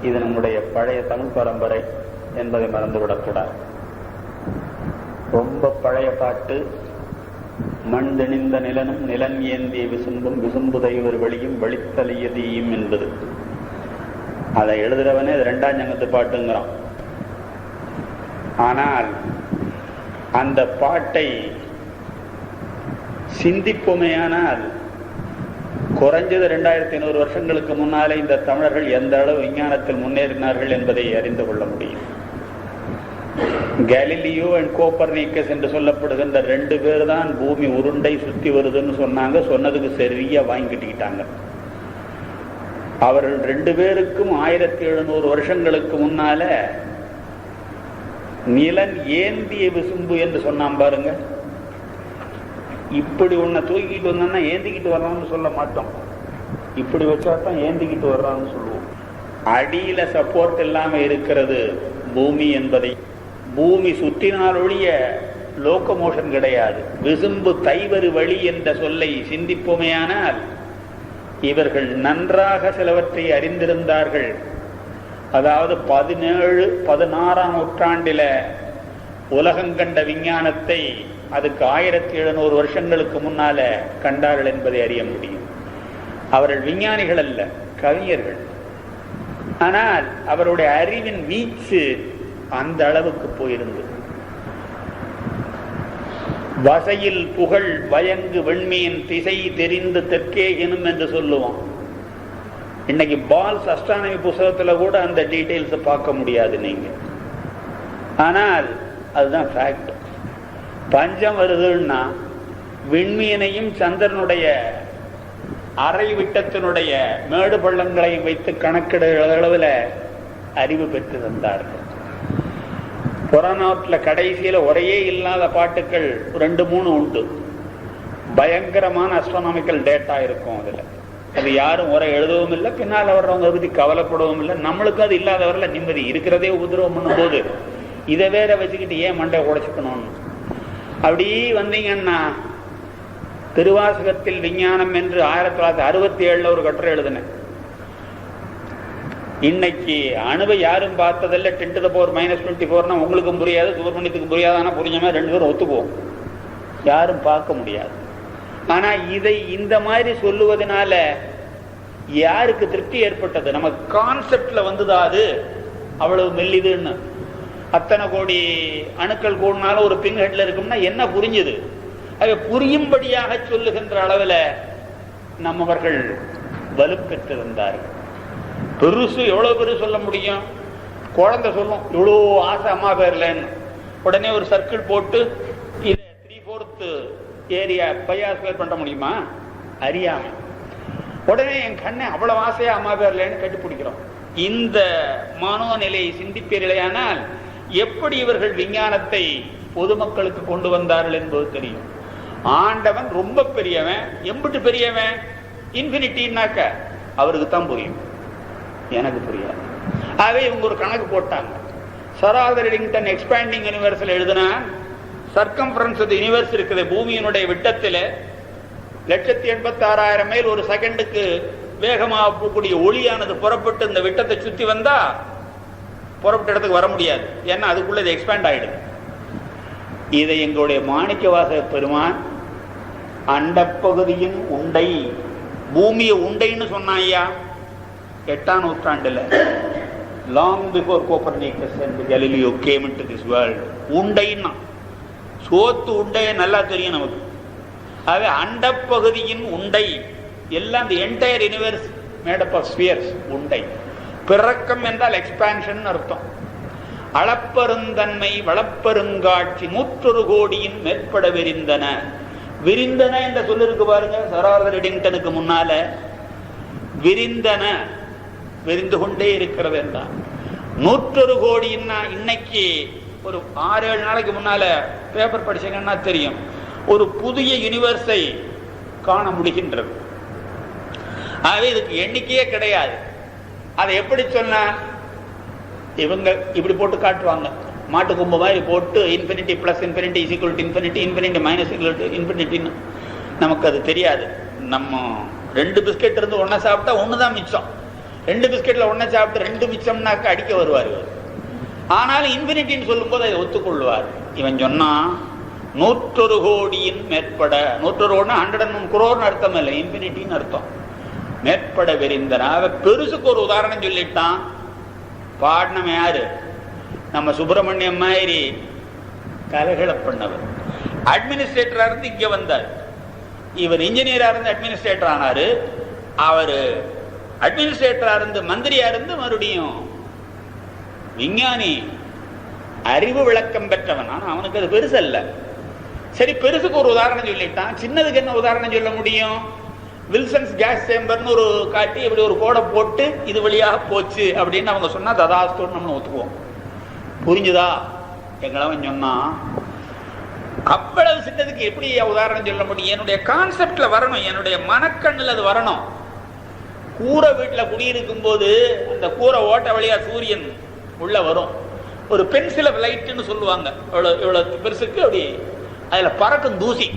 இது நம்முடைய பழைய தமிழ் பரம்பரை என்பதை மறந்துவிடக்கூடாது. ரொம்ப பழைய பாட்டு. மண் திணிந்த நிலனும் நிலன் ஏந்திய விசும்பும் விசும்புதை ஒரு வெளியும் வெளித்தலியதியும் என்பது. அதை எழுதுறவனே அது 2ஆம் சங்கத்து பாட்டுங்கிறான். ஆனால் அந்த பாட்டை சிந்திப்போமேயானால் குறைஞ்சது 2500 வருஷங்களுக்கு முன்னாலே இந்த தமிழர்கள் எந்த அளவு விஞ்ஞானத்தில் முன்னேறினார்கள் என்பதை அறிந்து கொள்ள முடியும். கேலிலியோ அண்ட் கோப்பர்னிக்கஸ் என்று சொல்லப்படுகின்ற 2 பேர் தான் பூமி உருண்டை சுத்தி வருதுன்னு சொன்னாங்க. சொன்னதுக்கு சரியா வாங்கிக்கிட்டாங்க. அவர்கள் 2 பேருக்கும் 1700 வருஷங்களுக்கு முன்னால நிலன் ஏந்திய விசும்பு என்று சொன்னான் பாருங்க. இப்படி உன்னை தூக்கிட்டு வந்தோம்னா ஏந்திக்கிட்டு வர்றான்னு சொல்ல மாட்டோம். இப்படி வச்சாதான் ஏந்திக்கிட்டு வர்றான்னு சொல்லுவோம். அடியில சப்போர்ட் இல்லாம இருக்கிறது பூமி என்பதை, பூமி சுற்றினால் ஒழிய லோகமோஷன் கிடையாது. விசும்பு தைவரு வழி என்ற சொல்லை சிந்திப்போமேயானால் இவர்கள் நன்றாக சிலவற்றை அறிந்திருந்தார்கள். அதாவது 17, 16ஆம் நூற்றாண்டில உலகம் கண்ட விஞ்ஞானத்தை அதுக்கு 1700 வருஷங்களுக்கு முன்னால கண்டார்கள் என்பதை அறிய முடியும். அவர்கள் விஞ்ஞானிகள் அல்ல, கவிஞர்கள். ஆனால் அவருடைய அறிவின் வீச்சு அந்த அளவுக்கு போயிருந்தது. வசையில் புகழ் வயங்கு வெண்மீன் திசை தெரிந்து தெற்கே எனும் என்று சொல்லுவான். இன்னைக்கு பால்ஸ் அஸ்ட்ரானமி புத்தகத்துல கூட அந்த டீடைல்ஸ் பார்க்க முடியாது நீங்க. ஆனால் அதுதான் ஃபேக்ட். பஞ்சம் வருதுன்னா விண்மீனையும் சந்திரனுடைய அரை விட்டத்தினுடைய மேடு பள்ளங்களையும் வைத்து கணக்கிடுகிற அளவில் அறிவு பெற்று தந்தார்கள். புறநாட்டுல கடைசியில ஒரே இல்லாத பாட்டுக்கள் 2-3 உண்டு. பயங்கரமான அஸ்ட்ரானாமிக்கல் டேட்டா இருக்கும் அதுல. அது யாரும் உரை எழுதவும் இல்லை, பின்னால் வர்றவங்க பத்தி கவலைப்படவும் இல்லை. நம்மளுக்கு அது இல்லாதவரில் நிம்மதி. இருக்கிறதே உபதிரவம் பண்ணும் போது இதை வேற வச்சுக்கிட்டு ஏன் மண்டை உடைச்சுக்கணும்னு. அப்படி வந்தீங்கன்னா திருவாசகத்தில் விஞ்ஞானம் என்று 1967 ஒரு கட்டுரை எழுதினேன். இன்னைக்கு அணுவை யாரும் பார்த்ததில்லை. 10⁻⁻24 உங்களுக்கும் புரியாது, சுப்பிரமணியத்துக்கு புரியாதானா புரிஞ்ச 2 பேரும் ஒத்துக்குவோம். யாரும் பார்க்க முடியாது. ஆனா இதை இந்த மாதிரி சொல்லுவதனால யாருக்கு திருப்தி ஏற்பட்டது? நம்ம கான்செப்ட்ல வந்துதா அது அவ்வளவு மெல்லிதுன்னு. அத்தனை கோடி அணுக்கள் கூடினாலும் ஒரு பின் ஹெட்ல இருக்கும்னா என்ன புரிஞ்சுது? அதை புரியும்படியாக சொல்லுகின்ற அளவில் நம்மவர்கள் வலுப்பெற்றிருந்தார்கள். பெருசு எவ்வளவு பெருசு சொல்ல முடியும்? குழந்தை சொல்லும் இவ்வளோ ஆசை அம்மா பேர்லன்னு. உடனே ஒரு சர்க்கிள் போட்டு இதை 3/4 ஏரியா பையாஸ்கொயர் பண்ண முடியுமா? அறியாம உடனே என் கண்ணை அவ்வளவு ஆசையா அம்மா பேர்லன்னு கட்டுப்பிடிக்கிறோம். இந்த மனோநிலையை சிந்திப்பீர்களேயானால் எப்படி இவர்கள் விஞ்ஞானத்தை பொதுமக்களுக்கு கொண்டு வந்தார்கள் என்பது தெரியும். ஆண்டவன் ரொம்ப பெரியவன். எம்பிட்டு பெரியவன்? இன்ஃபினிட்டின்னாக்க அவருக்கு தான் புரியும், எனக்கு புரியாது. ஆகவே இவங்க ஒரு கணக்கு போட்டாங்க. சர் ஆர்தர் எடிங்டன் எக்ஸ்பேண்டிங் யூனிவர்ஸில் எழுதினா சர்க்கம்ஃபரன்ஸ் ஆஃப் தி யூனிவர்ஸ் இருக்குது பூமியினுடைய விட்டத்தில் 186,000 மைல் ஒரு செகண்டுக்கு வேகமாக போகக்கூடிய ஒளியானது புறப்பட்டு இந்த விட்டத்தை சுற்றி வந்தா புறப்பட்ட இடத்துக்கு வர முடியாது. ஏன்னா அதுக்குள்ள இது எக்ஸ்பேண்ட் ஆயிடுது. இதை எங்களுடைய மாணிக்கவாசக பெருமான் அண்டப்பகுதியின் உண்டை, பூமியை உண்டைன்னு சொன்னாயா 8ஆம் நூற்றாண்டுல, long before Copernicus and Galileo came into this world. உண்டைன்னா சோத்து உண்டைய நல்லா தெரியும் நமக்கு. ஆகவே அண்டப்பகுதியின் உண்டை எல்லாம் the entire universe made up of spheres. உண்டை பிறக்கம் என்றால் எக்ஸ்பான்ஷன் அர்த்தம். அளப்பெருந்தன்மை வளப்பெருங்காட்சி 101 கோடியின் மேற்பட விரிந்தன. விரிந்தன என்ற சொல்லு இருக்கு பாருங்க. சர் ஆர்தர் எடிங்டனுக்கு முன்னால விரிந்தன, விரிந்து கொண்டே இருக்கிறது என்றான். 101 கோடின்னா இன்னைக்கு ஒரு 6-7 நாளைக்கு முன்னால பேப்பர் படிச்சீங்கன்னா தெரியும், ஒரு புதிய யூனிவர்ஸை காண முடிகின்றது. ஆகவே இதுக்கு எண்ணிக்கையே கிடையாது. அதை எப்படி சொன்ன இவங்க இப்படி போட்டு காட்டுவாங்க, மாட்டு கொம்பு மாதிரி போட்டு infinity plus infinity is equal to infinity, infinity minus equal to இன்ஃபினிட்டின்னு. நமக்கு அது தெரியாது. நம்ம 2 பிஸ்கெட் இருந்து ஒன்றை சாப்பிட்டா 1 தான் மிச்சம். 2 பிஸ்கெட்ல ஒன்ன சாப்பிட்டு 2 மிச்சம்னாக்க அடிக்க வருவார். ஆனாலும் இன்ஃபினிட்டின்னு சொல்லும் போது அதை ஒத்துக்கொள்வார். இவன் சொன்னா 101 கோடியின் மேற்பட, 101 கோடினா 101 crore அர்த்தம் இல்லை, இன்ஃபினிட்டின்னு அர்த்தம். மேற்பட விரிந்தன. பெருசுக்கு ஒரு உதாரணம் சொல்லிட்டான். பாடினம் யாரு? நம்ம சுப்பிரமணியம் மாதிரி கலகல பண்ணவர். அட்மினிஸ்ட்ரேட்டரா இருந்து இங்க வந்தார். இவர் இன்ஜினியரா இருந்து அட்மினிஸ்ட்ரேட்டர் ஆனாரு. அவர் அட்மினிஸ்ட்ரேட்டரா இருந்து மந்திரியா இருந்து மறுபடியும் விஞ்ஞானி, அறிவு விளக்கம் பெற்றவன். ஆனா அவனுக்கு அது பெருசு அல்ல. சரி, பெருசுக்கு ஒரு உதாரணம் சொல்லிட்டான். சின்னதுக்கு என்ன உதாரணம் சொல்ல முடியும்? வில்சன்ஸ் கேஸ் சேம்பர்னு ஒரு காட்டி இப்படி ஒரு கோடை போட்டு இது வழியாக போச்சு அப்படின்னு அவங்க சொன்னா ததாஸ்தோன்னு நம்ம ஒத்துக்குவோம். புரிஞ்சுதா? எங்களவன் சொன்னா அவ்வளவு சின்னதுக்கு எப்படி உதாரணம் சொல்ல முடியும்? என்னுடைய கான்செப்ட்ல வரணும், என்னுடைய மனக்கண்ணில் அது வரணும். கூரை வீட்டில் குடியிருக்கும் போது அந்த கூரை ஓட்ட வழியா சூரியன் உள்ள வரும். ஒரு பென்சில் ஆஃப் லைட்னு சொல்லுவாங்க. இவ்வளவு பெருசுக்கு அப்படி அதுல பறக்கும் தூசி.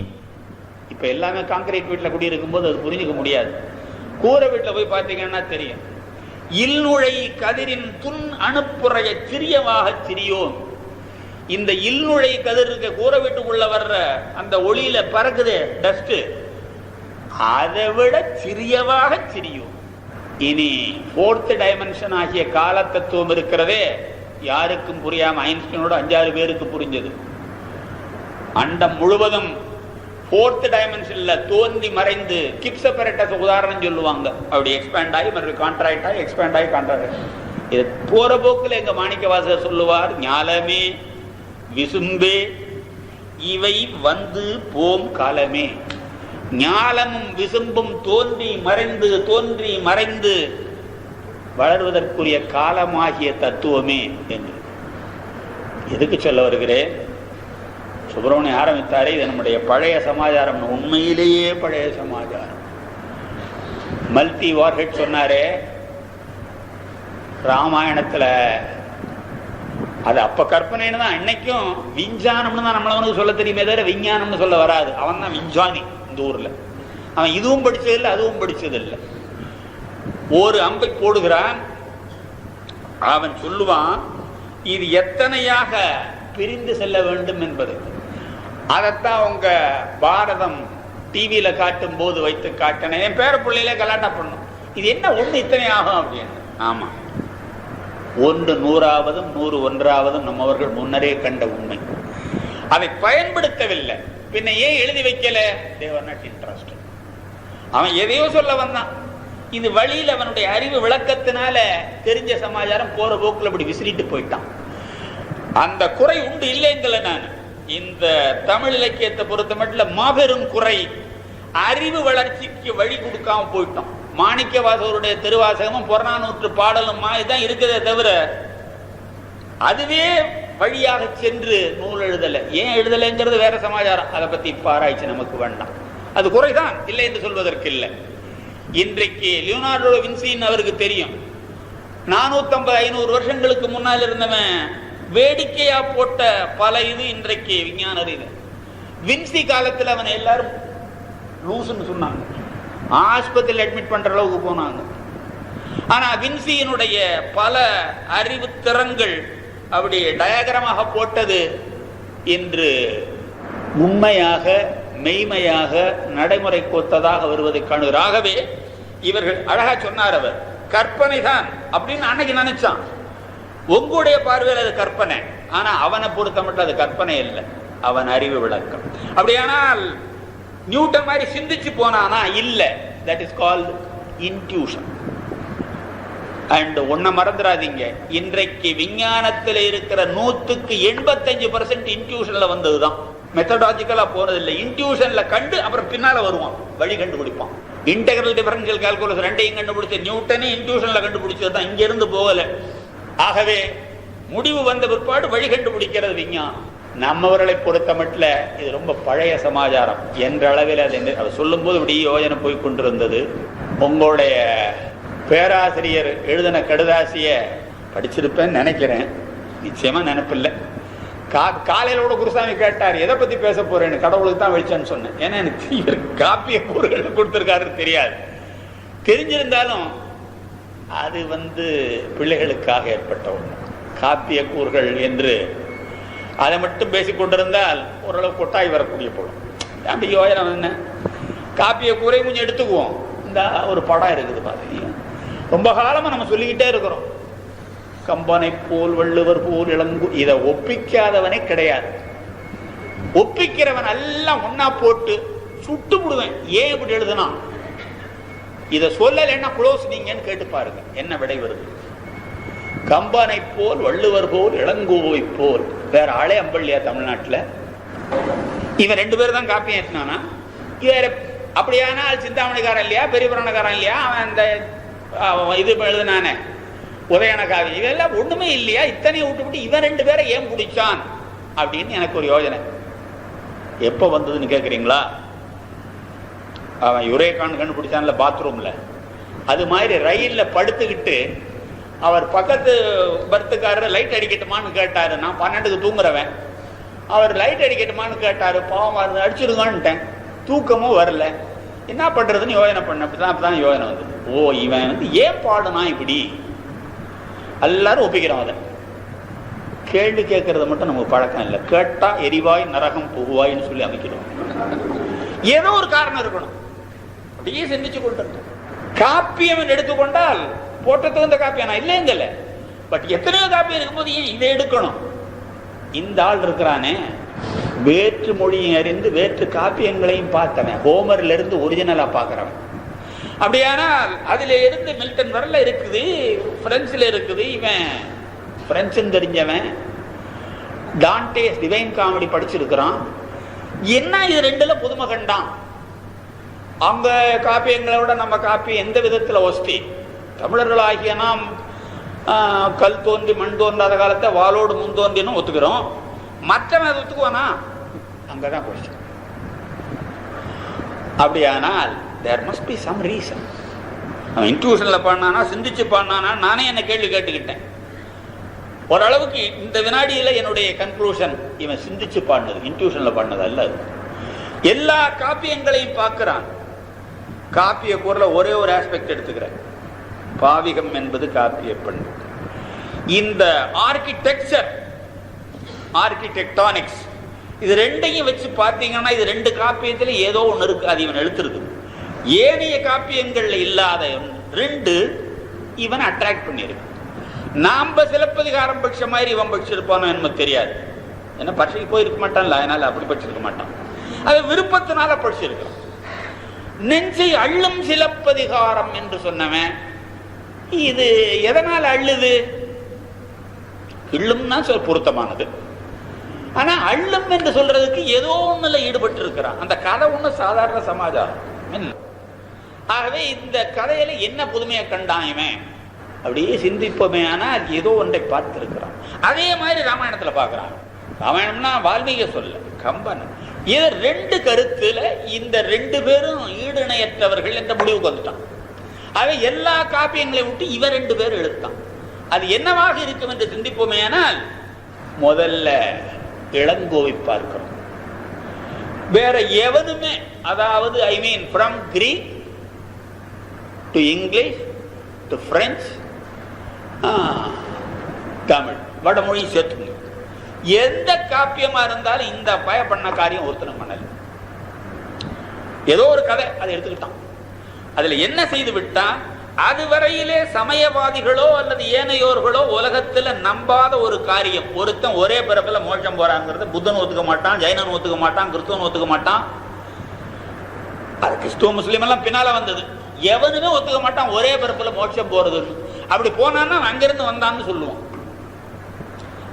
இப்ப எல்லாமே கான்கிரீட் வீட்டில் குடியிருக்கும் போது அது புரிஞ்சுக்க முடியாது. கூரை வீட்டில் போய் பார்த்தீங்கன்னா தெரியும். இல்நுழை கதிரின் துன் அணுப்புறைய சிறியவாக சிறியோம். இந்த இல்நுழை கதிர் இருக்க கூரை வீட்டுக்குள்ள வர்ற அந்த ஒளியில பறக்குது டஸ்ட், அதை விட சிறியவாக சிறியோம். இனி 4th டைமென்ஷன் ஆகிய கால தத்துவம் இருக்கிறதே, யாருக்கும் புரியாம ஐன்ஸ்டீனோட 5-6 பேருக்கு புரிஞ்சது. அண்டம் முழுவதும் 4th டைமென்ஷன்ல தோன்றி மறைந்து கிப்ஸ் அப்பரேட்டஸ் உதாரணம் சொல்லுவாங்க. அப்படி எக்ஸ்பேண்ட் ஆகி மறுபடியும் கான்ட்ராக்ட் ஆகி எக்ஸ்பேண்ட் ஆகி கான்ட்ராக்ட். இது போற போக்குல எங்க மாணிக்கவாசகர் சொல்லுவார், ஞாலமே விசும்பே இவை வந்து போம் காலமே. ஞாலமும் விசும்பும் தோன்றி மறைந்து வளர்வதற்குரிய காலமாகிய தத்துவமே என்று. எதுக்கு சொல்ல வருகிறேன்? சுப்பிரமணியம் ஆரம்பித்தாரே, இது நம்முடைய பழைய சமாச்சாரம். உண்மையிலேயே பழைய சமாச்சாரம். மல்டி வார்ஹெட் சொன்னாரே ராமாயணத்துல, அது அப்ப கற்பனைன்னு தான். இன்னைக்கும் விஞ்ஞானம்னு தான் நம்மளவனுக்கு சொல்ல தெரியுமே தவிர விஞ்ஞானம்னு சொல்ல வராது. அவன் தான் விஞ்ஞானி இந்த ஊர்ல. அவன் இதுவும் படிச்சதில்லை அதுவும் படிச்சதில்லை. ஒரு அம்பை போடுகிறான், அவன் சொல்லுவான் இது எத்தனையாக பிரிந்து செல்ல வேண்டும் என்பது. அதைத்தான் அவங்க பாரதம் டிவியில காட்டும் போது வைத்து காட்டின. என் பேர பிள்ளையிலே கலாட்டா பண்ணும், இது என்ன ஒண்ணு இத்தனை ஆகும் அப்படின்னு. ஆமா, 1 100ஆவதும் 100 100ஆவதும் நம்மவர்கள் முன்னரே கண்ட உண்மை. அதை பயன்படுத்தவில்லை. பின்ன ஏன் எழுதி வைக்கல? they were not interested. அவன் எதையோ சொல்ல வந்தான். இது வழியில் அவனுடைய அறிவு விளக்கத்தினால தெரிஞ்ச சமாச்சாரம் போற போக்குல அப்படி விசிறிட்டு போயிட்டான். அந்த குறை உண்டு இல்லைங்கல. நான் இந்த தமிழ் இலக்கியத்தை பொறுத்த மட்டும் மாபெரும் குறை, அறிவு வளர்ச்சிக்கு வழி கொடுக்காம போயிட்டோம். மாணிக்கவாசகருடைய திருவாசகமும் புறநானூற்று பாடலும் தான் இருக்குதே தவிர அதுவே வழியாக சென்று நூல் எழுதலை. ஏன் எழுதலைங்கிறது வேற சமாச்சாரம். அதை பத்தி ஆராய்ச்சி நமக்கு வேண்டாம். அது குறைதான், இல்லை என்று சொல்வதற்கு இல்லை. இன்றைக்கு லியோனார்டோ வின்சின்னு அவருக்கு தெரியும். 450-500 வருஷங்களுக்கு முன்னால் இருந்தவன் வேடிக்கையா போட்ட பல இது இன்றைக்கு விஞ்ஞான அறிவு. வின்சி காலத்தில் அவன் எல்லாரும் லூசுன்னு சொன்னாங்க, ஆஸ்பத்திரியில் அட்மிட் பண்ற அளவுக்கு போனாங்க. ஆனா வின்சியினுடைய பல அறிவு திறன்கள் அப்படி டயகிராமாக போட்டது இன்று உண்மையாக மெய்மையாக நடைமுறை கோத்ததாக வருவதை காணுகிறார். ஆகவே இவர்கள் அழகா சொன்னார், அவர் கற்பனை தான் அப்படின்னு அன்னைக்கு நினைச்சான். உங்களுடைய பார்வையில் அது கற்பனை, ஆனா அவனை பொறுத்த மட்டும் அது கற்பனை இல்லை, அவன் அறிவு விளக்கம். அப்படியானால் நியூட்டன் மாதிரி சிந்திச்சு போனானா? இல்லை. That is called intuition. And ஒன்ன மறந்துடாதீங்க, இன்றைக்கு விஞ்ஞானத்தில் இருக்கிற 100க்கு 85% இன்ட்யூஷன்ல வந்ததுதான். மெத்தடாலஜிக்கலா போனதில்லை. இன்ட்யூஷன்ல கண்டு அப்புறம் பின்னால வருவான், வழி கண்டுபிடிப்பான். இன்டெகிரல் டிஃபரன்ஷியல் கால்குலஸ் ரெண்டையும் கண்டுபிடிச்ச நியூட்டனே இன்ட்யூஷன்ல கண்டுபிடிச்சது தான், இங்க இருந்து போகல. ஆகவே முடிவு வந்த பிற்பாடு வழி கண்டுபிடிக்கிறது விஞ்ஞானம். நம்மவர்களை பொறுத்த மட்டும் இது ரொம்ப பழைய சமாச்சாரம் என்ற அளவில் அதை சொல்லும் போது இப்படி யோஜனை போய் கொண்டிருந்தது. உங்களுடைய பேராசிரியர் எழுதின கடுதாசிய படிச்சிருப்பேன்னு நினைக்கிறேன், நிச்சயமா நினைப்பில்லை. காலையிலோட குருசாமி கேட்டார் எதை பத்தி பேச போறேன்னு. கடவுளுக்கு தான் வெளிச்சேன்னு சொன்னேன். ஏன்னா எனக்கு இவர் காப்பிய கூறுகள் கொடுத்திருக்காருன்னு தெரியாது. தெரிஞ்சிருந்தாலும் அது பிள்ளைகளுக்காக ஏற்பட்ட ஒன்று. காப்பிய கூறுகள் என்று அதை மட்டும் பேசிக்கொண்டிருந்தால் ஓரளவு கொட்டாய் வரக்கூடிய பொருள். அப்படி யோஜனை என்ன, காப்பிய கூரை கொஞ்சம் எடுத்துக்குவோம். இந்த ஒரு படம் இருக்குது பார்த்தீங்க, ரொம்ப காலமாக நம்ம சொல்லிக்கிட்டே இருக்கிறோம். கம்பனை போல் வள்ளுவர் போல் இளங்கு, இதை ஒப்பிக்காதவனே கிடையாது. ஒப்பிக்கிறவன் எல்லாம் ஒன்னா போட்டு சுட்டு விடுவேன். ஏன் இப்படி எழுதுனா, இதை சொல்லலைன்னா குளோஸ் நீங்கன்னு கேட்டு பாருங்க, என்ன விடை வருது. கம்பனை போல் வள்ளுவர் போல் இளங்கோவை போல், வேற ஆளே அம்பள்ளியா தமிழ்நாட்டில். இவன் 2 பேர் தான் காப்பியம் ஏற்றினானா? வேற அப்படியானால் சிந்தாமணிக்காரன் இல்லையா, பெரிய புராணக்காரன் இல்லையா, அவன் அந்த இது எழுதுனானே உதயன காவி, இதெல்லாம் ஒண்ணுமே இல்லையா? இத்தனையை விட்டுவிட்டு இவன் 2 பேரை ஏன் பிடிச்சான் அப்படின்னு எனக்கு ஒரு யோஜனை. எப்போ வந்ததுன்னு கேட்குறீங்களா? அவன் யுரேகான் கண்டுபிடிச்சான்ல பாத்ரூம்ல, அது மாதிரி ரயிலில் படுத்துக்கிட்டு அவர் பக்கத்து பர்த்துக்காரர் லைட் அடிக்கட்டுமான்னு கேட்டாரு. நான் 12க்கு தூங்குறவன், அவர் லைட் அடிக்கட்டுமான்னு கேட்டாரு. பாவம் அது அடிச்சிருக்கான்ட்டேன், தூக்கமும் வரல, என்ன பண்றதுன்னு யோஜனை பண்ண. அப்படிதான் யோஜனை வந்தது. ஓ, இவன் ஏன் பாடுனா இப்படி? எல்லாரும் ஒப்பிக்கிறோம். அதை கேள்வி கேட்கறது மட்டும் நமக்கு பழக்கம் இல்லை. கேட்டா எரிவாய் நரகம் புகுவாய்ன்னு சொல்லி அமைக்கிறோம். ஏதோ ஒரு காரணம் இருக்கணும், அப்படியே சிந்திச்சு கொண்டு. காப்பியம் எடுத்துக்கொண்டால் போட்டது இந்த காப்பியம் நான் இல்லைங்கல்ல, பட் எத்தனையோ காப்பியம் இருக்கும்போது ஏன் இதை எடுக்கணும்? இந்த ஆள் இருக்கிறானே, வேற்று மொழியை அறிந்து வேற்று காப்பியங்களையும் பார்த்தவன், ஹோமர்ல இருந்து ஒரிஜினலா பார்க்கிறவன். அப்படியானால் அதுல இருந்து மில்டன் வரல இருக்குது, பிரெஞ்சில் இருக்குது. இவன் பிரெஞ்சுன்னு தெரிஞ்சவன், டான்டே டிவைன் காமெடி படிச்சிருக்கிறான். என்ன இது 2ல புதுமை கண்டான்? அவங்க காப்பியங்களை விட நம்ம காப்பியம் எந்த விதத்துல ஒஸ்தி? தமிழர்களாகிய நாம் கல் தோன்றி மண் தோன்றாத காலத்தை வாளோடு முன் தோன்றினும் ஒத்துக்கிறோம். மற்றவன் ஒத்துக்குவானா? அங்கதான் போச்சு. அப்படியானால் there must be some reason. அவன் இன்ட்யூஷன்ல பாடினானா, சிந்திச்சு பாடினானா? நானே என்ன கேள்வி கேட்டுக்கிட்டேன். ஓரளவுக்கு இந்த வினாடியில என்னுடைய கன்க்ளூஷன், இவன் சிந்திச்சு பாடினது, இன்ட்யூஷன்ல பாடினது அல்ல. எல்லா காப்பியங்களையும் பார்க்கிறான். காப்பிய கூறல ஒரே ஒரு ஆஸ்பெக்ட் எடுத்துக்கிறேன். பாவிகம் என்பது காப்பிய பண்பு. இந்த ஆர்கிடெக்சர், ஆர்கிடெக்டானிக்ஸ், இது 2ஐயும் வச்சு பார்த்தீங்கன்னா இது 2 காப்பியத்துல ஏதோ ஒன்று இருக்கு, அது இவன் எழுத்துருக்கு. ஏனைய காப்பியங்கள்ல இல்லாத 2 இவன் அட்ராக்ட் பண்ணிருக்கு. நாம சிலப்பதிகாரம் பட்ச மாதிரி இவன் படிச்சிருப்பானோ என்னமோ தெரியாது. ஏன்னா பட்சைக்கு போயிருக்க மாட்டான்ல, அதனால அப்படி படிச்சிருக்க மாட்டான். அது விருப்பத்தினால படிச்சிருக்கான். நெஞ்சை அள்ளும் சிலப்பதிகாரம் என்று சொன்னவன் இது எதனால அள்ளுது? இள்ளும்னா பொருத்தமானது. ஆனா அள்ளும் என்று சொல்றதுக்கு ஏதோ ஒண்ணுல ஈடுபட்டு இருக்கிறான். அந்த கதை ஒண்ணு சாதாரண சமாச்சாரம். ஆகவே இந்த கதையில என்ன புதுமையை கண்டான் இவன்? அப்படியே சிந்திப்போமே. ஆனால் ஏதோ ஒன்றை பார்த்திருக்கிறான். அதே மாதிரி ராமாயணத்துல பார்க்கிறான். ராமாயணம்னா வால்மீகி சொல்ல, கம்பன். இது 2 கருத்துல இந்த 2 பேரும் ஈடுணையற்றவர்கள் என்ற முடிவுக்கு வந்துட்டான். அவை எல்லா காப்பியங்களை விட்டு இவன் 2 பேர் எழுத்தான். அது என்னவாக இருக்கும் என்று சிந்திப்போமே. ஆனால் முதல்ல இளங்கோவை பார்க்கிறோம். வேற எவனுமே, அதாவது I mean from Greek to English to French, Tamil, வடமொழி சேர்த்து எந்த காப்பியமா இருந்தாலும் இந்த பய பண்ண காரியம் ஒருத்தனும் பண்ணல. ஏதோ ஒரு கதை அதை எடுத்துக்கிட்டான். அதுல என்ன செய்து விட்டான்? அதுவரையிலே சமயவாதிகளோ அல்லது ஏனையோர்களோ உலகத்துல நம்பாத ஒரு காரியம். ஒருத்தன் ஒரே பிறப்புல மோட்சம் போறாங்கிறது புத்தன் ஒத்துக்க மாட்டான், ஜெயினன் ஒத்துக்க மாட்டான், கிறிஸ்துவன் ஒத்துக்க மாட்டான். அது கிறிஸ்துவ முஸ்லீம் எல்லாம் பின்னால வந்தது. எவனுமே ஒத்துக்க மாட்டான் ஒரே பிறப்புல மோட்சம் போறதுன்னு. அப்படி போனான்னா அங்கிருந்து வந்தான்னு சொல்லுவோம்.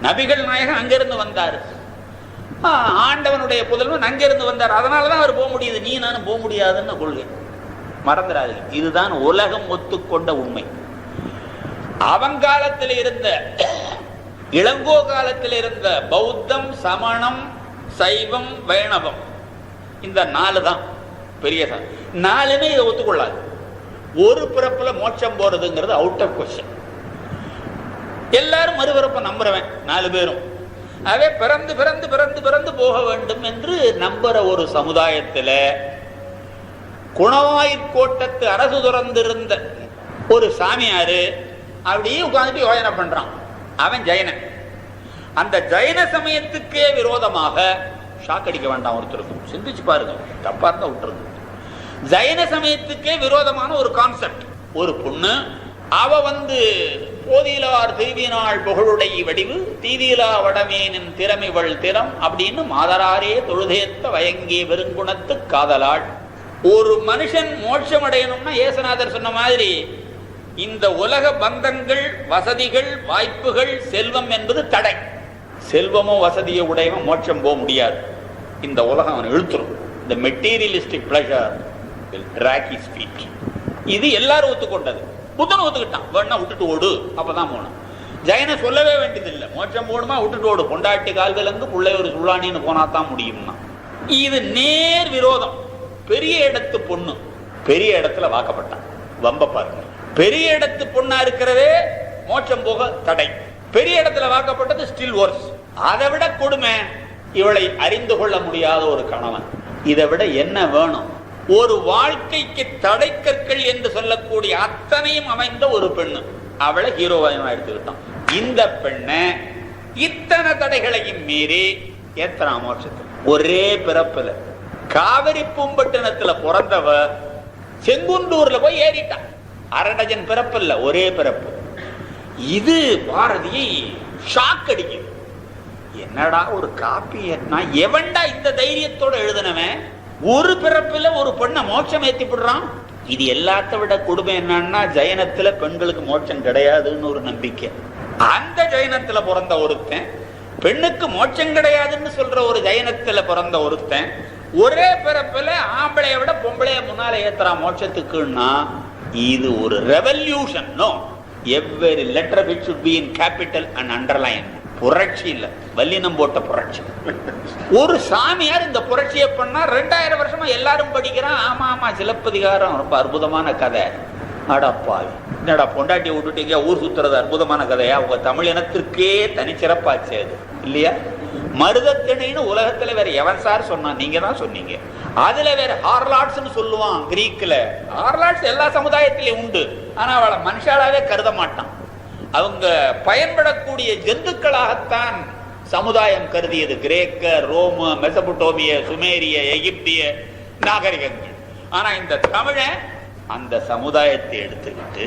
நபிகள் நாயகன் அங்கிருந்து வந்தாரு, ஆண்டவனுடைய புதல்வன் அங்கிருந்து வந்தார், அதனாலதான் அவர் போக முடியுது, நீ நானும் போக முடியாதுன்னு கொள்கை. மறந்துடாது, இதுதான் உலகம் ஒத்துக்கொண்ட உண்மை. அவங்காலத்தில் இருந்த, இளங்கோ காலத்தில் இருந்த பௌத்தம், சமணம், சைவம், வைணவம், இந்த 4 தான் பெரிய 4மே இதை ஒத்துக்கொள்ளாது. ஒரு பிறப்புல மோட்சம் போறதுங்கிறது அவுட் ஆஃப் கொஸ்டின். எல்லாரும் மறுபிறப்ப நம்புறவன் 4 பேரும். அவே பிறந்து பிறந்து பிறந்து பிறந்து போக வேண்டும் என்று நம்புற ஒரு சமுதாயத்துல குணவாயிற்கோட்டத்து அரசு துறந்திருந்த ஒரு சாமியாரு அப்படியே உட்கார்ந்துட்டு யோசனை பண்றான். அவன் ஜெயனன். அந்த ஜெயன சமயத்துக்கே விரோதமாக ஷாக் அடிக்க வேண்டாம். ஒருத்தருக்கும் சிந்திச்சு பாருங்க, தப்பா இருந்தா விட்டுருங்க. ஜெயன சமயத்துக்கே விரோதமான ஒரு கான்செப்ட். ஒரு பொண்ணு அவ போதியிலார் திருவினாள் புகழுடைய வடிவு தீதியிலா வடமேனின் திறமைவள் திறம் அப்படின்னு மாதராரே தொழுதேத்த வயங்கிய வெறுங்குணத்து காதலாள். ஒரு மனுஷன் மோட்சம் அடையணும்னா ஏசுநாதர் சொன்ன மாதிரி இந்த உலக பந்தங்கள், வசதிகள், வாய்ப்புகள், செல்வம் என்பது தடை. செல்வமோ வசதியோ உடையவன் மோட்சம் போக முடியாது. இந்த உலகம் அவன் இழுத்துரும். இந்த materialistic pleasure will drag his feet. இது எல்லாரும் ஒத்துக்கொண்டது. புத்தன் ஒத்துக்கிட்டான். வேணா விட்டுட்டு ஓடு, அப்பதான் போகணும். ஜெயனை சொல்லவே வேண்டியதில்லை. மோட்சம் போடுமா விட்டுட்டு ஓடு, பொண்டாட்டி கால்விலங்கு பிள்ளை ஒரு சுள்ளானின்னு போனாதான் முடியும்னா. இது நேர் விரோதம். பெரிய இடத்து பொண்ணு பெரிய இடத்துல வாக்கப்பட்டான். வம்ப பாருங்க. பெரிய இடத்து பொண்ணா இருக்கிறதே மோட்சம் போக தடை. பெரிய இடத்துல வாக்கப்பட்டது ஸ்டில் வர்ஸ். அதை விட கொடுமை இவளை அறிந்து கொள்ள முடியாத ஒரு கணவன். இதை விட என்ன வேணும்? ஒரு வாழ்க்கைக்கு தடை கற்கள் என்று சொல்லக்கூடிய அத்தனையும் அமைந்த ஒரு பெண்ணு. அவளை ஹீரோவாக எடுத்துக்கிட்டான். இந்த பெண்ணை இத்தனை தடைகளையும் மீறி எத்தனை மோட்சத்தில் ஒரே பிறப்புல காவிரி பூம்பட்டினத்துல பிறந்தவ செங்குண்டூர்ல போய் ஏறிட்டான். 1/2 டஜன் பிறப்பு இல்ல, ஒரே பிறப்பு. இது பாரதியை ஷாக் அடிக்குது. என்னடா ஒரு காப்பியன்னா எவன்டா இந்த தைரியத்தோட எழுதினவன் ஒரு பிறப்புல ஒரு பெண்ணை மோட்சம் ஏத்திப்படுறான்? இது எல்லாத்த விட கொடுமை என்னன்னா ஜெயனத்துல பெண்களுக்கு மோட்சம் கிடையாதுன்னு ஒரு நம்பிக்கை. அந்த ஜெயனத்துல பிறந்த ஒருத்தன் பெண்ணுக்கு மோட்சம் கிடையாதுன்னு சொல்ற ஒரு ஜெயனத்துல பிறந்த ஒருத்தன் ஒரே பிறப்புல ஆம்பளைய விட பொம்பளைய முன்னால ஏத்துறான் மோட்சத்துக்குன்னா இது ஒரு revolution. No, every letter which should be in capital and underline. புரட்சி இல்ல, வல்லினம் போட்ட புரட்சி. ஒரு சாமியார் இந்த புரட்சியை பண்ணா 2000 வருஷமா எல்லாரும் படிக்கிறான். ஆமா ஆமா, சிலப்பதிகாரம் ரொம்ப அற்புதமான கதை. அடப்பாவி, என்னடா பொண்டாட்டி விட்டுட்டீங்க, ஊர் சுத்துறது அற்புதமான கதையா? உங்க தமிழ் இனத்திற்கே தனிச்சிறப்பாச்சு அது இல்லையா? மருதத்திணைன்னு உலகத்துல வேற எவன் சார் சொன்னா? நீங்க தான் சொன்னீங்க. அதுல வேற ஹார்லாட்ஸ் சொல்லுவான் கிரீக்ல. ஹார்லாட்ஸ் எல்லா சமுதாயத்திலயும் உண்டு. ஆனா அவளை மனுஷாலாவே கருத மாட்டான். அவங்க பயன்படக்கூடிய ஜந்துக்களாகத்தான் சமுதாயம் கருதியது. கிரேக்க, ரோம, மெசபடோமிய, சுமேரிய, எகிப்திய நாகரிகங்கள். ஆனா இந்த தமிழை அந்த சமுதாயத்தை எடுத்துக்கிட்டு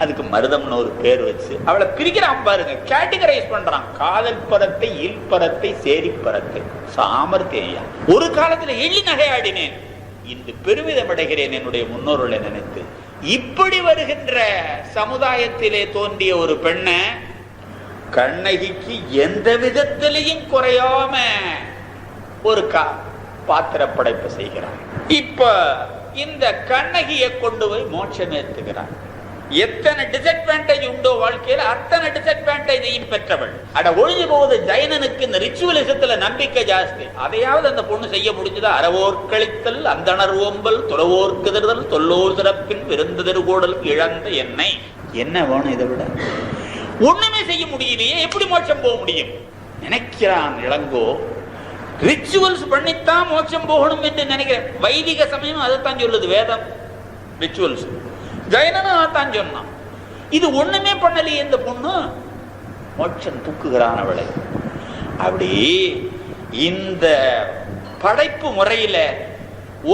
அதுக்கு மருதம்னு ஒரு பேர் வச்சு அவளை பிரிக்கிறான் பாருங்க, கேட்டகரைஸ் பண்றான். காதல் பரத்தை, இல்பரத்தை, சேரிப்பரத்தை. சாமர்த்தியம். ஒரு காலத்துல எள்ளி நகையாடினேன், இன்று பெருமிதம் அடைகிறேன் என்னுடைய முன்னோர்களை நினைத்து. இப்படி வருகின்ற சமுதாயத்திலே தோன்றிய ஒரு பெண்ணை கண்ணகிக்கு எந்த விதத்திலையும் குறையாம ஒரு பாத்திர படைப்பு செய்கிறார். இப்ப இந்த கண்ணகியை கொண்டு போய் மோட்சம் ஏத்துகிறார். எத்தனை டிஸ்அட்வான்டேஜ் உண்டோ வாழ்க்கையில அத்தனை டிஸ்அட்வான்டேஜையும் பெற்றவள். அட ஒழிஞ்சு போகுது ஜெயனனுக்கு இந்த ரிச்சுவலிசத்துல நம்பிக்கை ஜாஸ்தி. அதையாவது அந்த பொண்ணு செய்ய முடிஞ்சதா? அறவோர் கழித்தல், அந்தணர் ஓம்பல், துறவோர்க்குதல், தொல்லோர் சிறப்பின் விருந்ததெருகோடல் இழந்த என்னை. என்ன வேணும் இதை விட? ஒண்ணுமே செய்ய முடியலையே, எப்படி மோட்சம் போக முடியும் நினைக்கிறான் இளங்கோ. ரிச்சுவல்ஸ் பண்ணித்தான் மோட்சம் போகணும் என்று நினைக்கிறேன். வைதிக சமயம் அதைத்தான் சொல்லுது வேதம். ரிச்சுவல்ஸ் ஜெயனனும் அதைத்தான் சொன்னான். இது ஒண்ணுமே பண்ணலையே இந்த பொண்ணு, மோட்சம் தூக்குகிறான் அவளை. அப்படி இந்த படைப்பு முறையில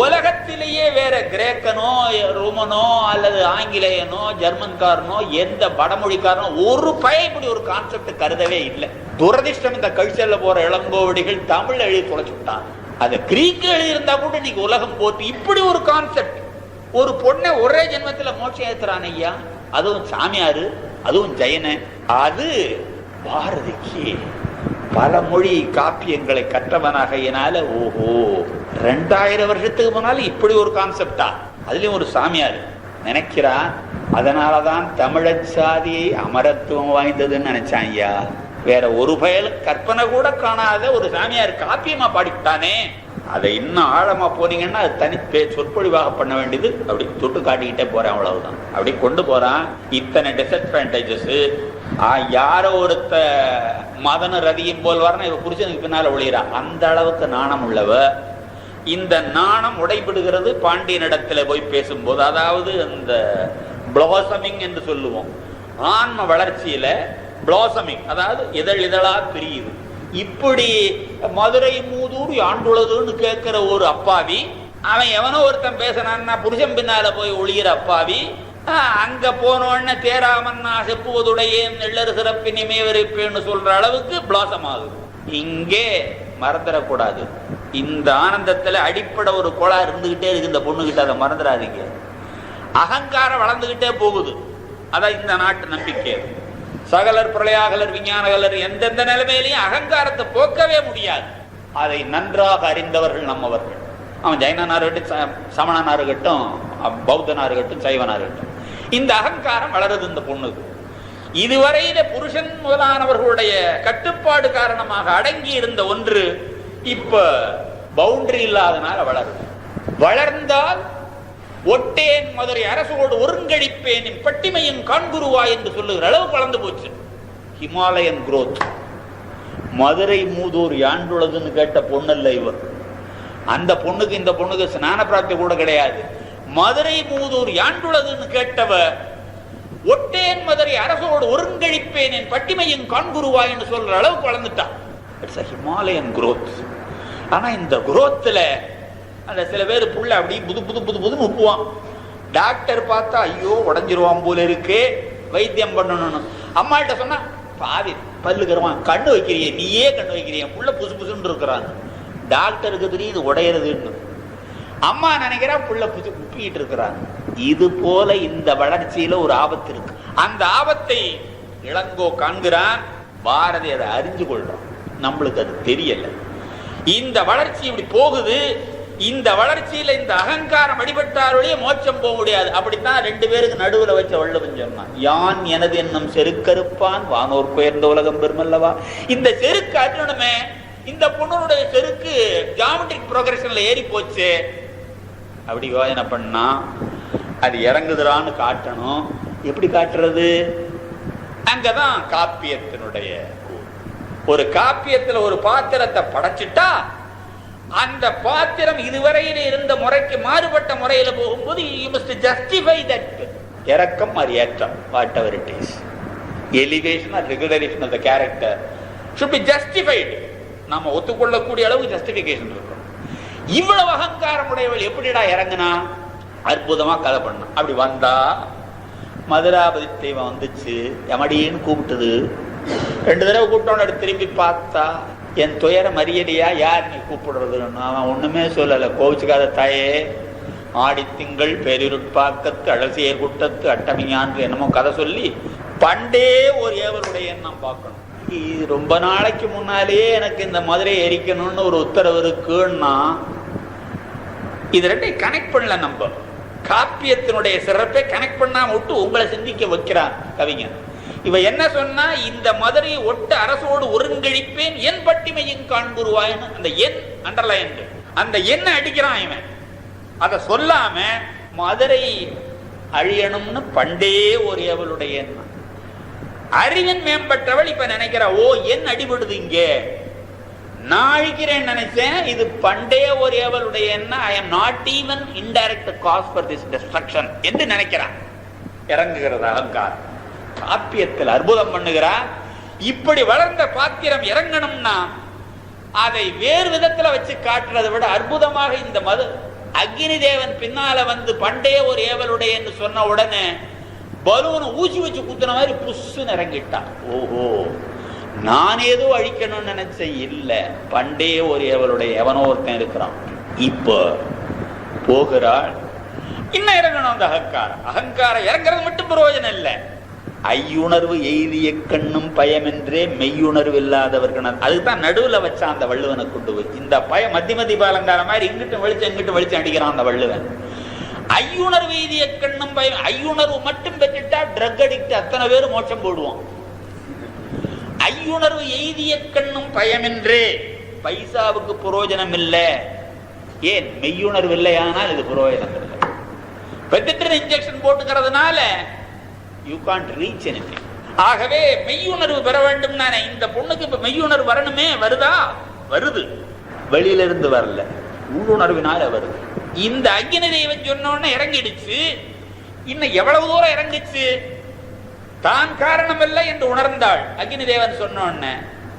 உலகத்திலேயே வேற கிரேக்கனோ, ரோமனோ அல்லது ஆங்கிலேயனோ, ஜெர்மன்காரனோ, எந்த வடமொழிக்காரனோ ஒரு இப்படி ஒரு கான்செப்ட் கருதவே இல்லை. துரதிஷ்டம் இந்த கல்ச்சர்ல போற இளங்கோவடிகள் தமிழ் எழுதி தொலைச்சுட்டான். அதை கிரீக்கு எழுதியிருந்தா கூட இன்னைக்கு உலகம் போட்டு இப்படி ஒரு கான்செப்ட். ஒரு பொண்ணை ஒரே ஜென்மத்துல மோட்சம் ஏத்துறான் ஐயா, அதுவும் சாமியாரு, அதுவும் ஜெயன. அது பாரதிக்கு பல மொழி காப்பியங்களை கற்றவனாகையினால ஓஹோ 2000 வருஷத்துக்கு முன்னால இப்படி ஒரு கான்செப்டா, அதுலயும் ஒரு சாமியார் நினைக்கிறான். அதனாலதான் தமிழச் சாதியை அமரத்துவம் வாய்ந்ததுன்னு நினைச்சான் ஐயா. வேற ஒரு பயல் கற்பனை கூட காணாத ஒரு சாமியார் காப்பியமா பாடிட்டானே. அதை இன்னும் ஆழமா போனீங்கன்னா அது தனி சொற்பொழிவாக பண்ண வேண்டியது. அப்படி தொட்டு காட்டிக்கிட்டே போறேன், அவ்வளவுதான். அப்படி கொண்டு போறான். இத்தனை டிஸ்அட்வான்டேஜஸ். யாரோ ஒருத்த மதன ரதியும் போல் வரணும், இவ புருஷனுக்கு பின்னால ஒளிகிறான். அந்த அளவுக்கு நாணம் உள்ளவ. இந்த நாணம் உடைபடுகிறது பாண்டியனிடத்துல போய் பேசும்போது. அதாவது அந்த பிளாசமிங் என்று சொல்லுவோம். ஆன்ம வளர்ச்சியில பிளாசமிங், அதாவது இதழ் இதழா பிரியுது. இப்படி மதுரை மூதூர் ஆண்டுள்ளதுன்னு கேட்கிற ஒரு அப்பாவி, அவன் எவனோ ஒருத்தன் பேசினான்னா புருஷன் பின்னால போய் ஒளிகிற அப்பாவி, அங்க போனோன்னு தேராமன்னா செப்புவதுடைய நெல்லறு சிறப்பினிமே வெறுப்பேன்னு சொல்ற அளவுக்கு பிளாசம் ஆகுது. இங்கே மறந்துடக்கூடாது, இந்த ஆனந்தத்துல அடிப்படை ஒரு கோளாறு இருந்துகிட்டே இருக்கு இந்த பொண்ணுகிட்ட, அதை மறந்துடாதீங்க. அகங்காரம் வளர்ந்துகிட்டே போகுது. அதான் இந்த நாட்டு நம்பிக்கை. சகலர் பிரளயாகலர் விஞ்ஞானகலர் எந்தெந்த நிலைமையிலையும் அகங்காரத்தை போக்கவே முடியாது. அதை நன்றாக அறிந்தவர்கள் நம்மவர்கள். அவன் ஜைனனா இருக்கட்டும், சமணனா இருக்கட்டும், பௌத்தனா இருக்கட்டும், சைவனா இருக்கட்டும், இந்த அகங்காரம் வளருது இந்த பொண்ணுக்கு. இதுவரையில புருஷன் முதலானவர்களுடைய கட்டுப்பாடு காரணமாக அடங்கி இருந்த ஒன்று இப்ப பவுண்டரி இல்லாதனால வளருது. வளர்ந்தால் ஒட்டேன் மதுரை அரசோடு ஒருங்கழிப்பேன் பட்டிமையின் காண்குருவா என்று சொல்லுகிற அளவுக்கு வளர்ந்து போச்சு. Himalayan growth. மதுரை மூதூர் யாண்டுள்ளதுன்னு கேட்ட பொண்ணல்ல இவர். அந்த பொண்ணுக்கு இந்த பொண்ணுக்கு ஸ்நான பிராப்தி கூட கிடையாது. மதுரை மூதூர் யாண்டுள்ளதுன்னு கேட்டவ ஒட்டேன் மதுரை அரசோடு ஒருங்கழிப்பேன் என் பட்டிமையின் காண்குருவா என்று சொல்ற அளவுக்கு வளர்ந்துட்டான். It's a Himalayan growth. ஆனா இந்த குரோத்துல அந்த சில பேர் புள்ள அப்படி புது புது புது புது உப்புவான். டாக்டர் பார்த்தா ஐயோ உடஞ்சிருவான் போல இருக்கு, வைத்தியம் பண்ணணும்னு. அம்மாட்ட சொன்னா பாதி பல்லுக்கிறவான், கண்ணு வைக்கிறிய நீயே கண்ணு வைக்கிறிய, புள்ள புசு புசுன்னு இருக்கிறான். டாக்டருக்கு தெரியுது உடையிறதுன்னு. அம்மா நினைக்கிறா புள்ள புசு உப்பிக்கிட்டு இருக்கிறான். இது போல இந்த வளர்ச்சியில ஒரு ஆபத்து இருக்கு. அந்த ஆபத்தை இளங்கோ காண்கிறான், பாரதி அதை அறிஞ்சு கொள்றான். நம்மளுக்கு அது தெரியல. இந்த வளர்ச்சி இப்படி போகுது. இந்த வளர்ச்சியில இந்த அகங்காரம் அடிபட்டாருடைய மோட்சம் போக முடியாது. அப்படித்தான் ரெண்டு பேருக்கு நடுவுல வச்ச வள்ளுவன் சொன்னான், யான் எனது என்னும் செருக்கறுப்பான் வானோர் பெயர்ந்த உலகம் பெருமல்லவா. இந்த செருக்கு அற்றணுமே. இந்த பொண்ணுடைய செருக்கு ஜியாமெட்ரிக் ப்ரோக்ரஷன்ல ஏறி போச்சு. அப்படி யோசனை பண்ணா அது இறங்குதுறான்னு காட்டணும். எப்படி காட்டுறது? அங்கதான் காப்பியத்தினுடைய ஒரு காப்பியத்துல ஒரு பாத்திரத்தை படைச்சிட்டா அந்த பாத்திரம் இதுவரையில இருந்த முறைக்கு மாறுபட்ட முறையில போகும்போது you must justify that. இறக்கம் or ஏற்றம், whatever it is, elevation or degradation of the character should be justified. நாம ஒத்துக்கொள்ளக்கூடிய அளவு ஜஸ்டிபிகேஷன் இருக்கும். இவ்வளவு அகங்காரம் உடையவள் எப்படிடா இறங்குனா? அற்புதமா கதை பண்ண. அப்படி வந்தா மதுராபதி தெய்வம் வந்துச்சு, எமடின்னு கூப்பிட்டது. 2 தடவை கூப்பிட்டோன்னு திரும்பி பார்த்தா, என் துயர மரியடியா யார் நீ கூப்பிடுறதுன்னு. அவன் ஒண்ணுமே சொல்லல. கோவிச்சுக்காத தாயே, ஆடி திங்கள் பேரிருட்பாக்கத்து அழசிய குட்டத்து அட்டமியான்னு என்னமோ கதை சொல்லி பண்டே ஒரு ஏவருடைய எண்ணம் பார்க்கணும். ரொம்ப நாளைக்கு முன்னாலேயே எனக்கு இந்த மதுரையை எரிக்கணும்னு ஒரு உத்தரவு இருக்குன்னா இது ரெண்டையும் கனெக்ட் பண்ணல. நம்ம காப்பியத்தினுடைய சிறப்பை கனெக்ட் பண்ணாம விட்டு உங்களை சிந்திக்க வைக்கிறான் கவிஞன். இவ என்ன சொன்னா, இந்த மதுரையை ஒட்டு அரசோடு ஒருங்கழிப்பேன் என் பட்டிமையின் காண்குருவாயின்னு அந்த என் அண்டர்லைன், அந்த என்ன அடிக்கிறான் இவன். அதை சொல்லாம மதுரை அழியணும்னு பண்டே ஒரு அவளுடைய எண்ணம். அறிவின் மேம்பட்டவள் இப்ப நினைக்கிறா, ஓ என் அடிபடுது இங்கே, நான் அழிக்கிறேன் நினைச்சேன், இது பண்டே ஒரு அவளுடைய எண்ணம். I am not even indirect cause for this destruction என்று நினைக்கிறான். இறங்குகிறது அகங்காரம். காப்பியத்தில் அற்புதம் பண்ணுகிறார். இப்படி வளர்ந்த பாத்திரம் இறங்கணும்னா அதை வேறு விதத்துல வச்சு காட்டுறதை விட அற்புதமாக இந்த மது அக்னி தேவன் பின்னால வந்து பண்டே ஒரு ஏவலுடைய என்று சொன்ன உடனே பலூனை ஊசி வச்சு குத்துன மாதிரி புஷ்ஷுன்னு இறங்கிட்டான். ஓஹோ, நான் ஏதோ அழிக்கணும்னு நினைச்சேன், இல்ல பண்டே ஒரு ஏவலுடைய எவனோ ஒருத்தன் இருக்கிறான். இப்போ போகிறாள், இன்னும் இறங்கணும் அந்த அகங்காரம். அகங்காரம் இறங்குறது மட்டும் பிரயோஜனம் இல்லை. ஐயுணர்வு எய்திய கண்ணும் பயமென்றே மெய்யுணர்வு இல்லாதவர்கள். அதுதான் நடுவுல வச்சா அந்த வள்ளுவனை கொண்டு போய். இந்த பய மத்திய பாலங்கார மாதிரி இங்கிட்டும் வெளிச்சம் இங்கிட்டும் வெளிச்சம் அடிக்கிறான் அந்த வள்ளுவன். ஐயுணர்வு எய்திய கண்ணும் பயம். ஐயுணர்வு மட்டும் பெற்றுட்டா ட்ரக் அடிக்ட் அத்தனை பேரும் மோட்சம் போடுவோம். ஐயுணர்வு எய்திய கண்ணும் பயமென்றே, பைசாவுக்கு புரோஜனம் இல்லை. ஏன்? மெய்யுணர்வு இல்லையானால் இது புரோஜனம் இல்லை. பெற்றுட்டு injection போட்டுக்கிறதுனால you can't reach anything. ஆகவே மெய்யுணர்வு பெற வேண்டும். நானே இந்த பொண்ணுக்கு இப்ப மெய்யுணர்வு வரணுமே. வருதா? வருது. வெளியில இருந்து வரல, உள்ளுணர்வினால வருது. இந்த அக்னி தெய்வம் சொன்னோன்னு இறங்கிடுச்சு. இன்னும் எவ்வளவு தூரம் இறங்குச்சு. தான் காரணம் இல்லை என்று உணர்ந்தாள். அக்னி தேவன் சொன்ன